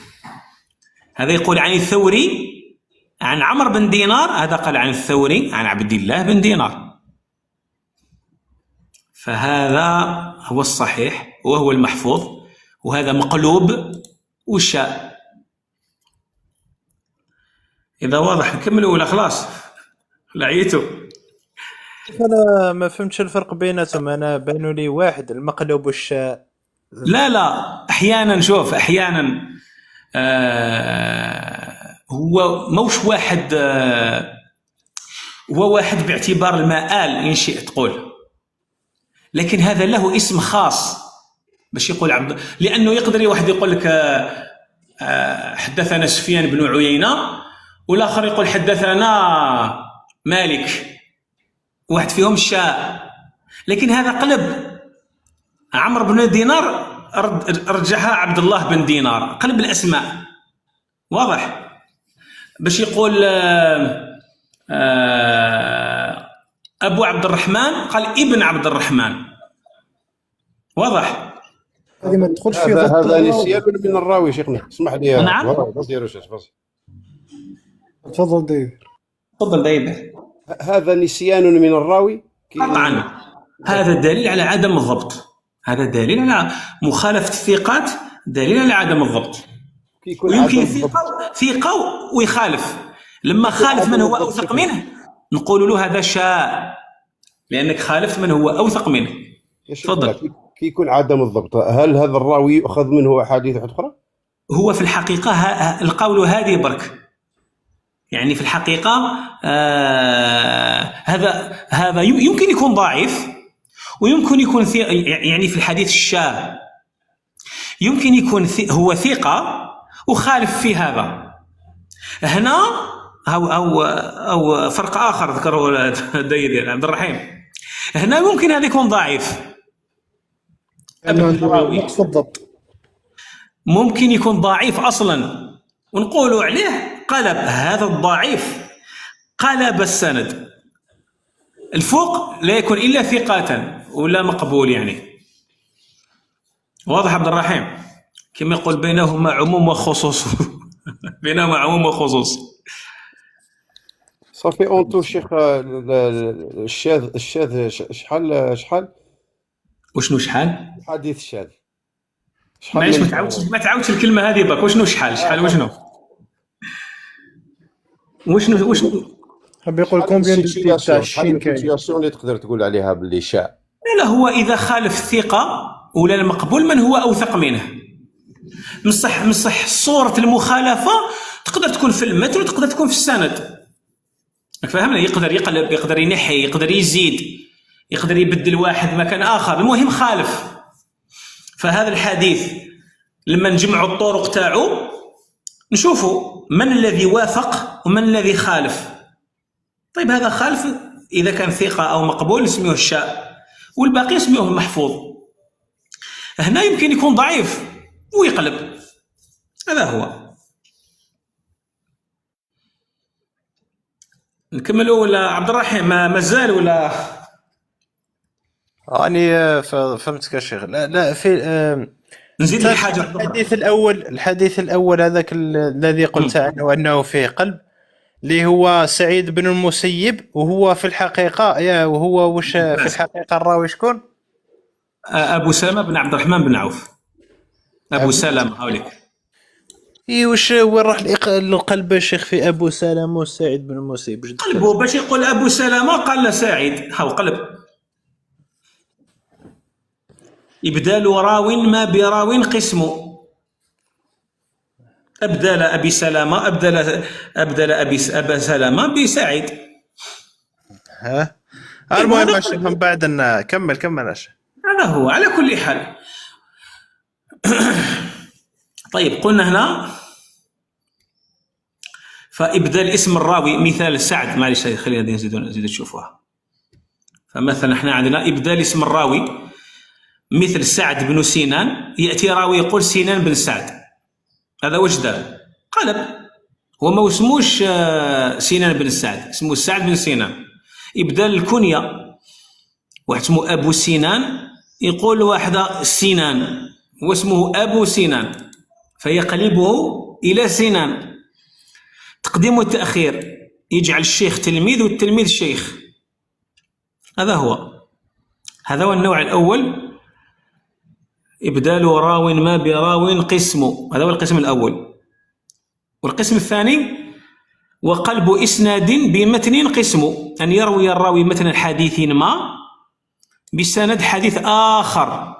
هذا يقول عن الثوري عن عمرو بن دينار، هذا قال عن الثوري عن عبد الله بن دينار. فهذا هو الصحيح وهو المحفوظ، وهذا مقلوب وشاء. إذا واضح نكملوا ولا خلاص؟ لعيتوا؟ انا ما فهمتش الفرق بيناتهم. انا بانوا لي واحد المقلوب والشاء. لا احيانا شوف، احيانا هو موش واحد، هو واحد باعتبار المآل إن شئت تقول، لكن هذا له اسم خاص باش يقول عبد، لأنه يقدر واحد يقول لك حدثنا سفيان بن عيينة، والآخر يقول حدثنا مالك، واحد فيهم شاء، لكن هذا قلب. عمرو بن دينار رجعها عبد الله بن دينار، قلب الأسماء. واضح؟ باش يقول أبو عبد الرحمن قال ابن عبد الرحمن. واضح؟ هذه ما تدخلش في هذا نسيان من الراوي شيخنا، اسمح لي. نعم. تفضل داير. تفضل داير. هذا نسيان من الراوي طبعا، هذا دليل على عدم الضبط، هذا دليل على مخالفة الثقات، دليل على عدم الضبط. ويمكن ثقة ويخالف، لما خالف من هو أوثق منه نقول له هذا شاء، لأنك خالفت من هو أوثق منه. تفضل. كي يكون عدم الضبط، هل هذا الراوي يؤخذ منه أحاديث أخرى؟ هو في الحقيقة القول هذه برك، يعني في الحقيقة هذا يمكن يكون ضعيف، ويمكن يكون يعني في الحديث الشاذ يمكن يكون هو ثقة وخالف في هذا. هنا أو فرق آخر ذكره دايد عبد الرحيم، هنا ممكن هذا يكون ضعيف، نقص الضبط، ممكن يكون ضعيف أصلا ونقولوا عليه قلب هذا الضعيف، قلب السند الفوق لا يكون إلا ثقة ولا مقبول يعني. واضح عبد الرحيم؟ كما يقول بينهما عموم وخصوص. بينهما عموم وخصوص. صافي اونتو شيخ. الشاذ شحال وشنو شحال؟ الحديث الشاذ معليش ما تعاودش الكلمة هذه برك. وشنو شحال وشنو حاب يقول كومبيان تاع الشين كاين اللي تقدر تقول عليها باللي شاء. لا هو إذا خالف ثقة ولا المقبول من هو أوثق منه، مصح صورة المخالفة تقدر تكون في المتن وتقدر تكون في السند. فهمنا؟ يقدر يقلب، يقدر ينحي، يقدر يزيد، يقدر يبدل واحد مكان آخر، المهم خالف. فهذا الحديث لما نجمع الطرق تاعو نشوفوا من الذي وافق ومن الذي خالف. طيب هذا خالف إذا كان ثقة أو مقبول اسمه الشاء، والباقي اسمه المحفوظ. هنا يمكن يكون ضعيف ويقلب. هذا هو. نكملوا ولا عبد الرحيم مازال ولا؟ راني فهمتك يا شيخ. لا في نزيد الحاجة. الحديث الأول هذاك الذي قلت عنه أنه فيه قلب، اللي هو سعيد بن المسيب، وهو في الحقيقة وهو وش في الحقيقة الراوي شكون؟ أبو سلمة بن عبد الرحمن بن عوف. أبو سلمة هاوليك. وش وين راح القلب يا شيخ في أبو سلمة وسعيد بن المسيب؟ قلبه باش يقول أبو سلمة قال سعيد، هاو قلب. إبدال راو ما براو قسم. أبدل أبي سلمة أبدل أبا سلمة بسعيد. ها المهم من بعد أن كمل هذا هو على كل حال. طيب قلنا هنا فإبدال اسم الراوي، مثال سعد، معلش خلينا نزيد تشوفوها. فمثلا احنا عندنا إبدال اسم الراوي مثل سعد بن سنان، يأتي راوي يقول سنان بن سعد، هذا وش دار؟ قلب، هو ما اسموش سنان بن سعد، اسمه سعد بن سنان. إبدال الكنية، واحد اسمه أبو سنان يقول واحدة سنان واسمه أبو سنان فيقلبه إلى سنان. تقديم والتأخير، يجعل الشيخ تلميذ والتلميذ شيخ. هذا هو النوع الأول، إبدال راو ما براو قسم، هذا هو القسم الأول. والقسم الثاني وقلب إسناد بمتن قسم، أن يروي الراوي متن حديث ما بسند حديث آخر،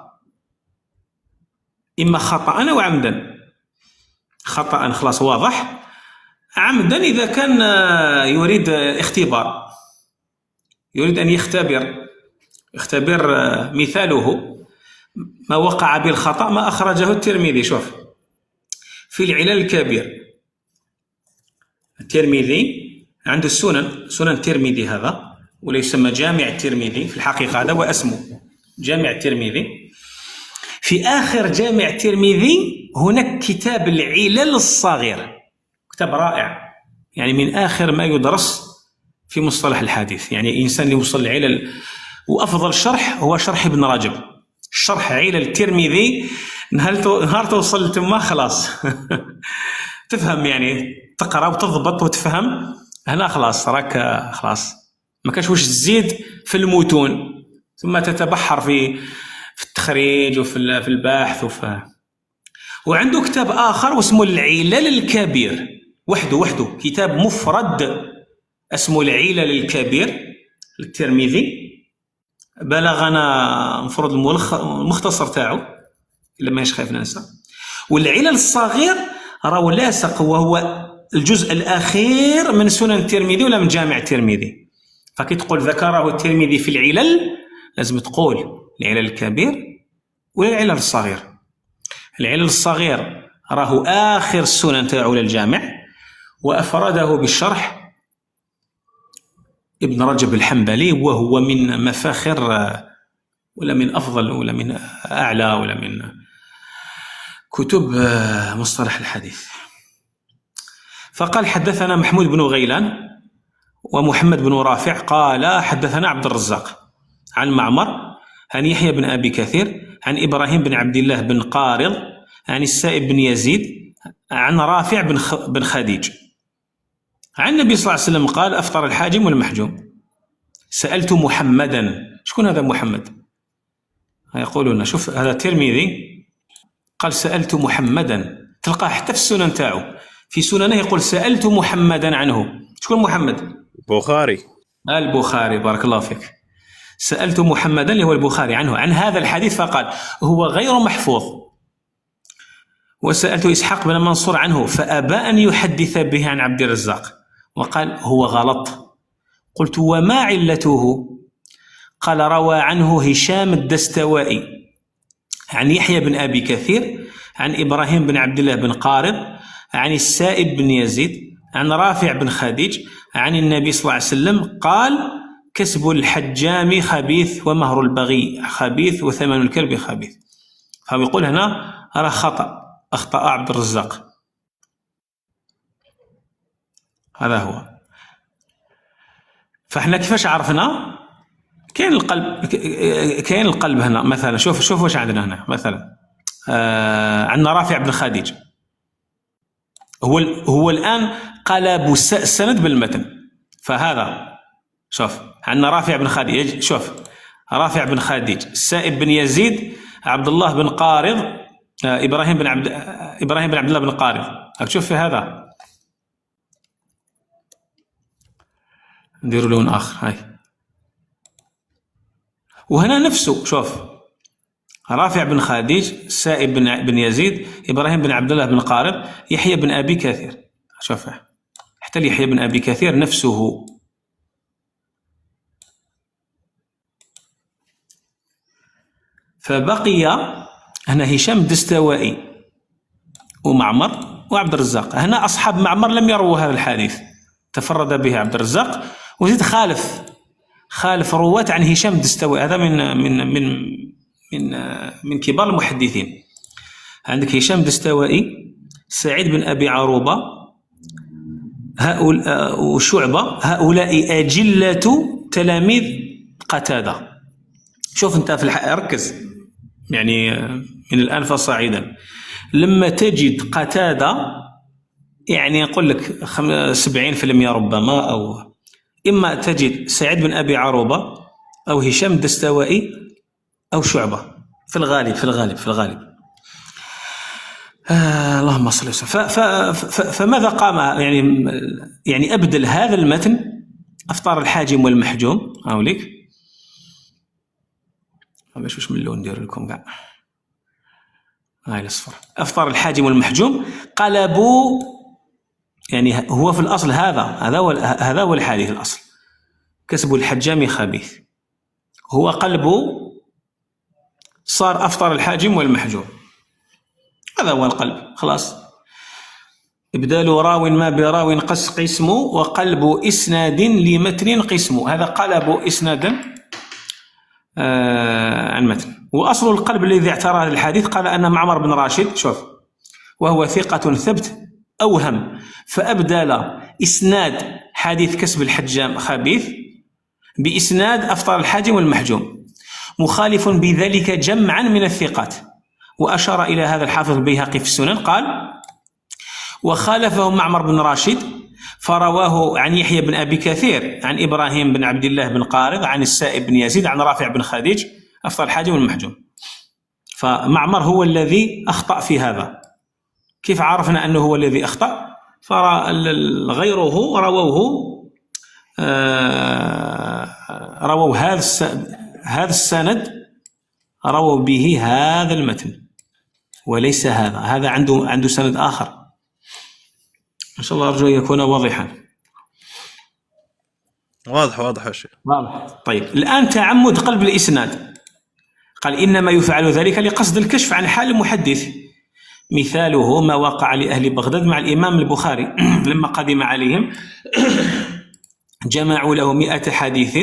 إما خطأ أو عمدا. خطأ خلاص واضح، عمدا إذا كان يريد اختبار، يريد أن يختبر مثاله ما وقع بالخطأ ما أخرجه الترمذي. شوف في العلل الكبير، الترمذي عنده سنن الترمذي، هذا ولا يسمى جامع الترمذي في الحقيقة، هذا هو اسمه جامع الترمذي. في آخر جامع الترمذي هناك كتاب العلل الصغير، كتاب رائع، يعني من آخر ما يدرس في مصطلح الحديث. يعني إنسان اللي وصل العلل، وأفضل شرح هو شرح ابن رجب، شرح علل الترمذي. نهار توصل تما خلاص تفهم، يعني تقرأ وتضبط وتفهم، هنا خلاص راك خلاص ما كاش واش تزيد في المتون، ثم تتبحر في التخريج وفي البحث وعنده كتاب آخر واسمه العلل الكبير، وحده كتاب مفرد اسمه العلل الكبير للترمذي. بلغنا مفروض المختصر تاعو إلا ماهيش خايف ننسى. والعلل الصغير راهو لاصق، وهو الجزء الأخير من سنن الترمذي ولا من جامع الترمذي. فكي تقول ذكره الترمذي في العلل لازم تقول العلل الكبير ولا العلل الصغير. العلل الصغير راهو آخر السنن تاعو للجامع، وأفرده بالشرح ابن رجب الحنبلي، وهو من مفاخر ولا من أفضل ولا من أعلى ولا من كتب مصطلح الحديث. فقال حدثنا محمود بن غيلان ومحمد بن رافع قال حدثنا عبد الرزاق عن معمر عن يحيى بن أبي كثير عن إبراهيم بن عبد الله بن قارض عن السائب بن يزيد عن رافع بن خديج عن النبي صلى الله عليه وسلم قال أفطر الحاجم والمحجوم. سألت محمدا، شكون هذا محمد؟ يقولون شوف هذا الترمذي قال سألت محمدا، تلقاه حتى في السنن تاعو، في سننه يقول سألت محمدا عنه. شكون محمد؟ البخاري. بارك الله فيك. سألت محمدا اللي هو البخاري عنه عن هذا الحديث فقال هو غير محفوظ. وسألت إسحاق بن منصور عنه فأبى أن يحدث به عن عبد الرزاق وقال هو غلط. قلت وما علته؟ قال روى عنه هشام الدستوائي عن يحيى بن أبي كثير عن إبراهيم بن عبد الله بن قارض عن السائب بن يزيد عن رافع بن خديج عن النبي صلى الله عليه وسلم قال كسب الحجام خبيث ومهر البغي خبيث وثمن الكلب خبيث. فهو يقول هنا أرى أخطأ عبد الرزاق، هذا هو. فاحنا كيفاش عرفنا؟ كاين القلب هنا مثلا. شوف واش عندنا هنا مثلا. عندنا رافع بن خديج، هو الآن قلب السند بالمتن. فهذا شوف عندنا رافع بن خديج، شوف رافع بن خديج السائب بن يزيد عبد الله بن قارض إبراهيم بن عبد الله بن قارض. شوف في هذا نديروا لون آخر هاي. وهنا نفسه شوف رافع بن خديج السائب بن يزيد إبراهيم بن عبد الله بن قارض يحيى بن أبي كثير. شوف حتى يحيى بن أبي كثير نفسه. فبقي هنا هشام الدستوائي ومعمر وعبد الرزاق. هنا أصحاب معمر لم يروا هذا الحديث، تفرد به عبد الرزاق، وزيد خالف رواة عن هشام الدستوائي. هذا من كبار المحدثين. عندك هشام الدستوائي، سعيد بن أبي عروبة، وشعبة، هؤلاء أجلة تلاميذ قتادة. شوف أنت ركز يعني من الآن فصاعدا، لما تجد قتادة يعني يقول لك 70% ربما، أو إما تجد سعيد بن أبي عروبة أو هشام الدستوائي أو شعبة، في الغالب. اللهم صل وسلم. فماذا قام يعني أبدل هذا المتن، أفطار الحاجم والمحجوم. أوليك باش من اللون ندير لكم كاع هاي الأصفر. أفطار الحاجم والمحجوم قلبوا، يعني هو في الأصل هذا هو الحديث الأصل. كسب الحجام خبيث، هو قلبه صار أفطر الحاجم والمحجوم، هذا هو القلب. خلاص، إبدال راو ما براو قسمه، وقلب إسناد لمتن قسمه. هذا قلب إسنادا عن متن. وأصل القلب الذي اعتراه الحديث قال أن معمر بن راشد، شوف، وهو ثقة ثبت أوهم، فأبدل إسناد حديث كسب الحجام خبيث بإسناد أفطر الحاجم والمحجوم، مخالف بذلك جمعا من الثقات. وأشار إلى هذا الحافظ البيهقي في السنن، قال: وخالفه معمر بن راشد فرواه عن يحيى بن أبي كثير عن إبراهيم بن عبد الله بن قارض عن السائب بن يزيد عن رافع بن خديج أفطر الحاجم والمحجوم. فمعمر هو الذي أخطأ في هذا. كيف عرفنا أنه هو الذي أخطأ؟ فغيره رووا هذا السند، رووا به هذا المتن وليس هذا عنده سند آخر. إن شاء الله أرجو أن يكون واضحا. واضح يا شيخ، واضح. طيب، الآن تعمد قلب الإسناد، قال: إنما يفعل ذلك لقصد الكشف عن حال المحدث. مثاله ما وقع لأهل بغداد مع الإمام البخاري لما قدم عليهم جمعوا له 100 حديث،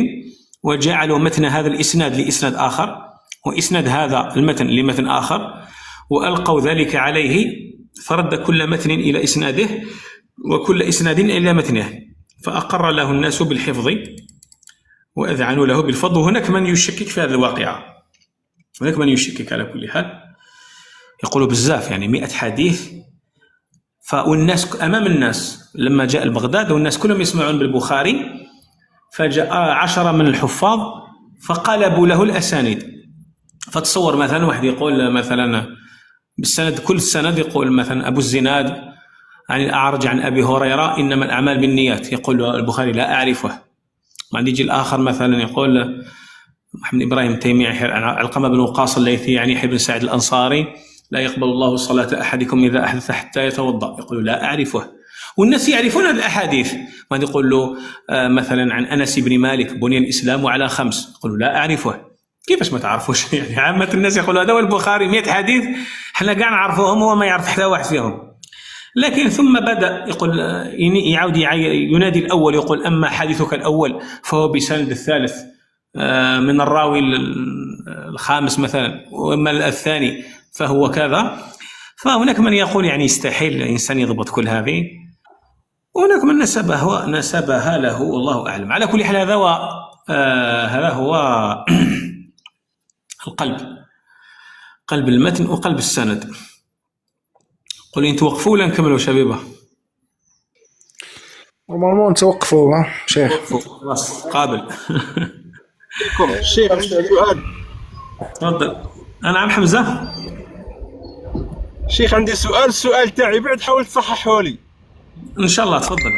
وجعلوا متن هذا الإسناد لإسناد آخر، وإسناد هذا المتن لمتن آخر، وألقوا ذلك عليه، فرد كل متن إلى إسناده وكل إسناد إلى متنه، فأقر له الناس بالحفظ وأذعنوا له بالفضل. وهناك من يشكك في هذه الواقعة، هناك من يشكك على كل حال، يقولوا بزاف يعني 100 حديث. والناس أمام الناس لما جاء البغداد والناس كلهم يسمعون بالبخاري، فجاء 10 من الحفاظ فقلبوا له الأسانيد. فتصور مثلا واحد يقول مثلا بالسند، كل السند يقول مثلا أبو الزناد عن الأعرج عن أبي هريرة إنما الأعمال بالنيات، يقول البخاري لا أعرفه. بعد يجي الآخر مثلا يقول محمد إبراهيم التيمي عن علقمة بن وقاص الليثي عن يحيى بن سعد الأنصاري لا يقبل الله صلاة أحدكم إذا أحدث حتى يتوضأ، يقول لا أعرفه. والناس يعرفون هذه الأحاديث. بعد يقول له مثلا عن أنس بن مالك بني الإسلام على 5، يقول لا أعرفه. كيفاش ما تعرفوش؟ يعني عامة الناس يقولوا هذا هو البخاري 100 حديث احنا قاعد نعرفوهم، هو ما يعرف حتى واحد فيهم. لكن ثم بدأ يقول يعود ينادي الأول، يقول أما حديثك الأول فهو بسند الثالث من الراوي الخامس مثلا، وأما الثاني فهو كذا. فهناك من يقول يعني يستحيل الإنسان يضبط كل هذه، وهناك من نسبها له، والله أعلم. على كل حال هذا هو القلب، قلب المتن وقلب السند. قل إن توقفوا ولا نكملوا شبيبة؟ نورمالمون توقفوا شيخ. خلاص قابل. الشيخ سؤال. تفضل. أنا عم حمزة. شيخ عندي السؤال تاعي بعد حاول تصححه لي إن شاء الله. تفضل.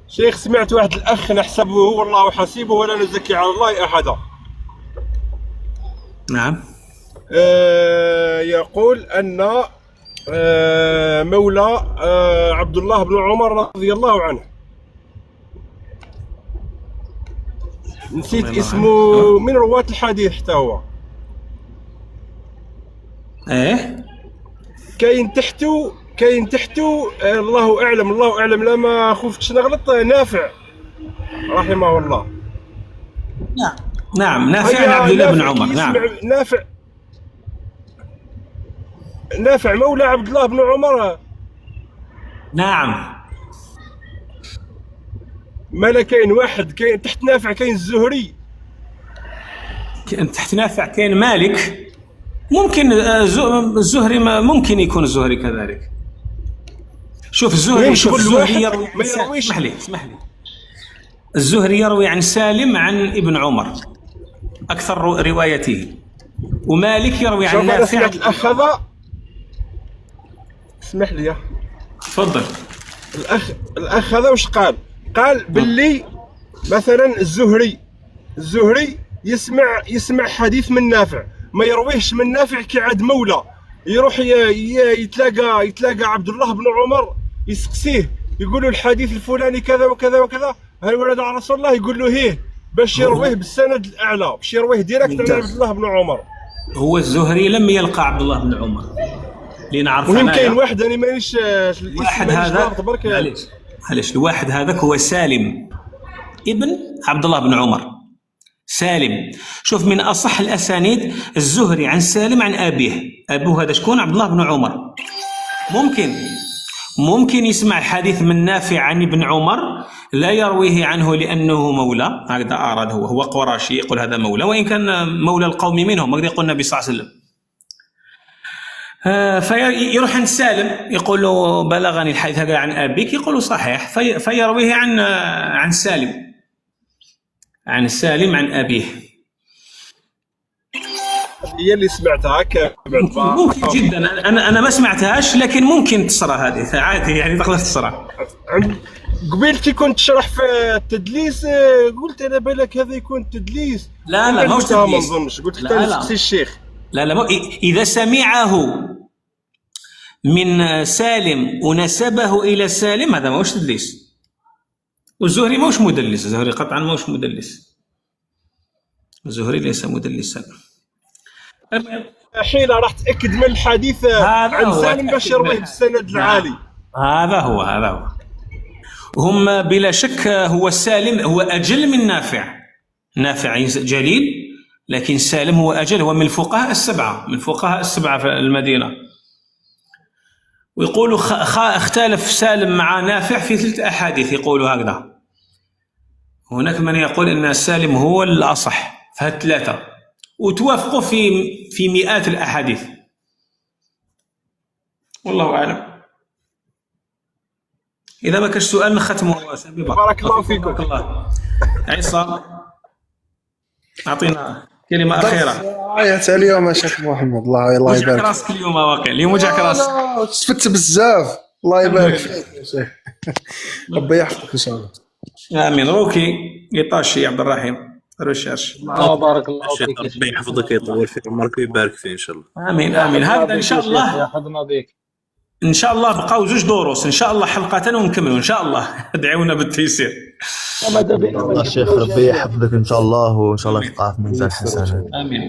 شيخ سمعت واحد الأخ نحسبه هو الله حسيبه ولا نزكي على الله أحدا. نعم. يقول أن مولى عبد الله بن عمر رضي الله عنه، نسيت اسمه، من رواة الحديث حتى هو. ايه كاين تحته الله اعلم لا ما خفتش نغلط، نافع رحمه الله. نعم نافع عن عبد الله بن عمر. نعم نافع مولى عبد الله بن عمر. نعم مالا كاين واحد، كاين تحت نافع كاين الزهري، تحت نافع كاين مالك، ممكن الزهري ممكن يكون الزهري كذلك. شوف الزهري يروي عن اسمح لي الزهري يروي عن سالم عن ابن عمر اكثر روايته، ومالك يروي عن نافع. الاخ هذا اسمح لي تفضل. الاخ هذا واش قال باللي مثلا الزهري يسمع حديث من نافع، ما يرويهش من نافع كيعاد مولى، يروح يتلاقى عبد الله بن عمر يسقسيه يقول له الحديث الفلاني كذا وكذا وكذا، هل ورد عن رسول الله؟ يقول له هيه، باش يرويه بالسند الاعلى، باش يرويه ديريكت عن عبد الله بن عمر. هو الزهري لم يلقى عبد الله بن عمر لنعرف. المهم كاين واحد انا مانيش واحد هذا معليش الواحد هذاك هو سالم ابن عبد الله بن عمر. سالم، شوف من اصح الاسانيد الزهري عن سالم عن ابيه. ابوه هذا شكون؟ عبد الله بن عمر. ممكن يسمع حديث من نافع عن ابن عمر لا يرويه عنه لانه مولى، هكذا اراد هو قرشي يقول هذا مولى، وان كان مولى القوم منهم، هكذا يقول النبي صلى الله عليه وسلم. فيروح عند سالم يقول له بلغني الحديث هذا عن ابيك، يقول له صحيح، فيرويه عن سالم عن ابيه. هي اللي سمعتها ممكن جدا، انا ما سمعتهاش، لكن ممكن تصرى هذه عادي، يعني تقدر تصرى. قبيل كي كنت تشرح في التدليس قلت انا بالك هذا يكون تدليس. لا ماهوش تدليس، ما نظنش، قلت لك نسقسي الشيخ. لا اذا سمعه من سالم ونسبه الى سالم هذا ماهوش تدليس. والزهري ماهوش مدلس، الزهري قطعا ماهوش مدلس، الزهري ليس مدلسا. حين راح تاكد من الحديث عن سالم باش يرويه بالسند العالي. هذا هو هم بلا شك. هو سالم هو اجل من نافع جليل، لكن سالم هو اجل، هو من الفقهاء السبعه في المدينه. ويقولوا اختلف سالم مع نافع في 3 أحاديث، يقولوا هكذا. هناك من يقول ان سالم هو الاصح في ال3، وتوافقوا في مئات الاحاديث، والله اعلم. اذا ما كانش سؤال نختموا. بارك الله فيكم. بارك الله. عصام اعطينا كلمه اخيره. عيط اليوم يا شيخ محمد، الله يبارك وجعك راسك اليوم، واقع اليوم وجعك راسك. استفدت بزاف، الله يبارك فيك يا شيخ. ربي يحفظك ان شاء الله. امين. روكي يطاشي عبد الرحيم رشاش. بارك الله فيك، ربي يحفظك ويطول في عمرك ويبارك فيه ان شاء الله. امين. هذا ان شاء الله يحفظنا بك. ان شاء الله بقاو 2 دروس ان شاء الله، حلقتين ونكملوا ان شاء الله. ادعونا بالتيسير. الله الشيخ ربي يحفظك ان شاء الله، وان شاء الله تلقاه في ميزان الحسنات.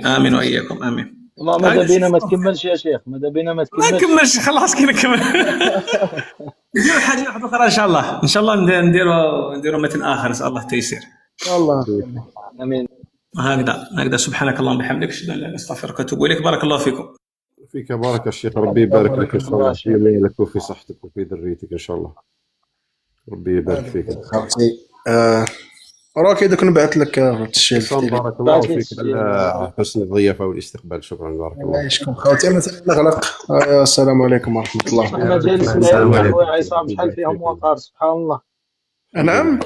امين واياكم. امين. والله ماذا بينا ما تكملش يا شيخ، ماذا بينا ما تكملش خلاص كي نكمل. نديروا حاجه واحده اخرى ان شاء الله نديروا متن اخر، نسال الله التيسير. الله امين. هكذا سبحانك اللهم وبحمدك، اشهد ان لا اله الا انت استغفرك واتوب اليك. بارك الله فيكم. فيك بارك الشيخ، ربي يبارك لك ان شاء الله، في مالك وفي صحتك وفي ذريتك ان شاء الله، ربي يبارك فيك. وراك دوك نبعث لك التسجيل. بارك الله فيك على حسن الضيافه والاستقبال، شكرا بارك الله. يعيشكم خوتي. انا نغلق. السلام عليكم ورحمه الله. مجالس العلم يا عصام شحال فيهم وقار، سبحان الله. نعم،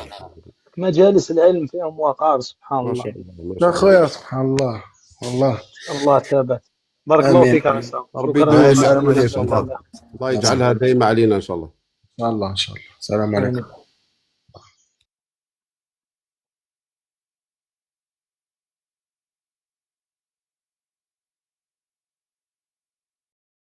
مجالس العلم فيهم وقار، سبحان الله. لا خويا سبحان الله، والله الله ثابت. بارك الله فيك يا عصام. ربي الله يجعلها دائما علينا ان شاء الله. ان شاء الله. السلام عليكم.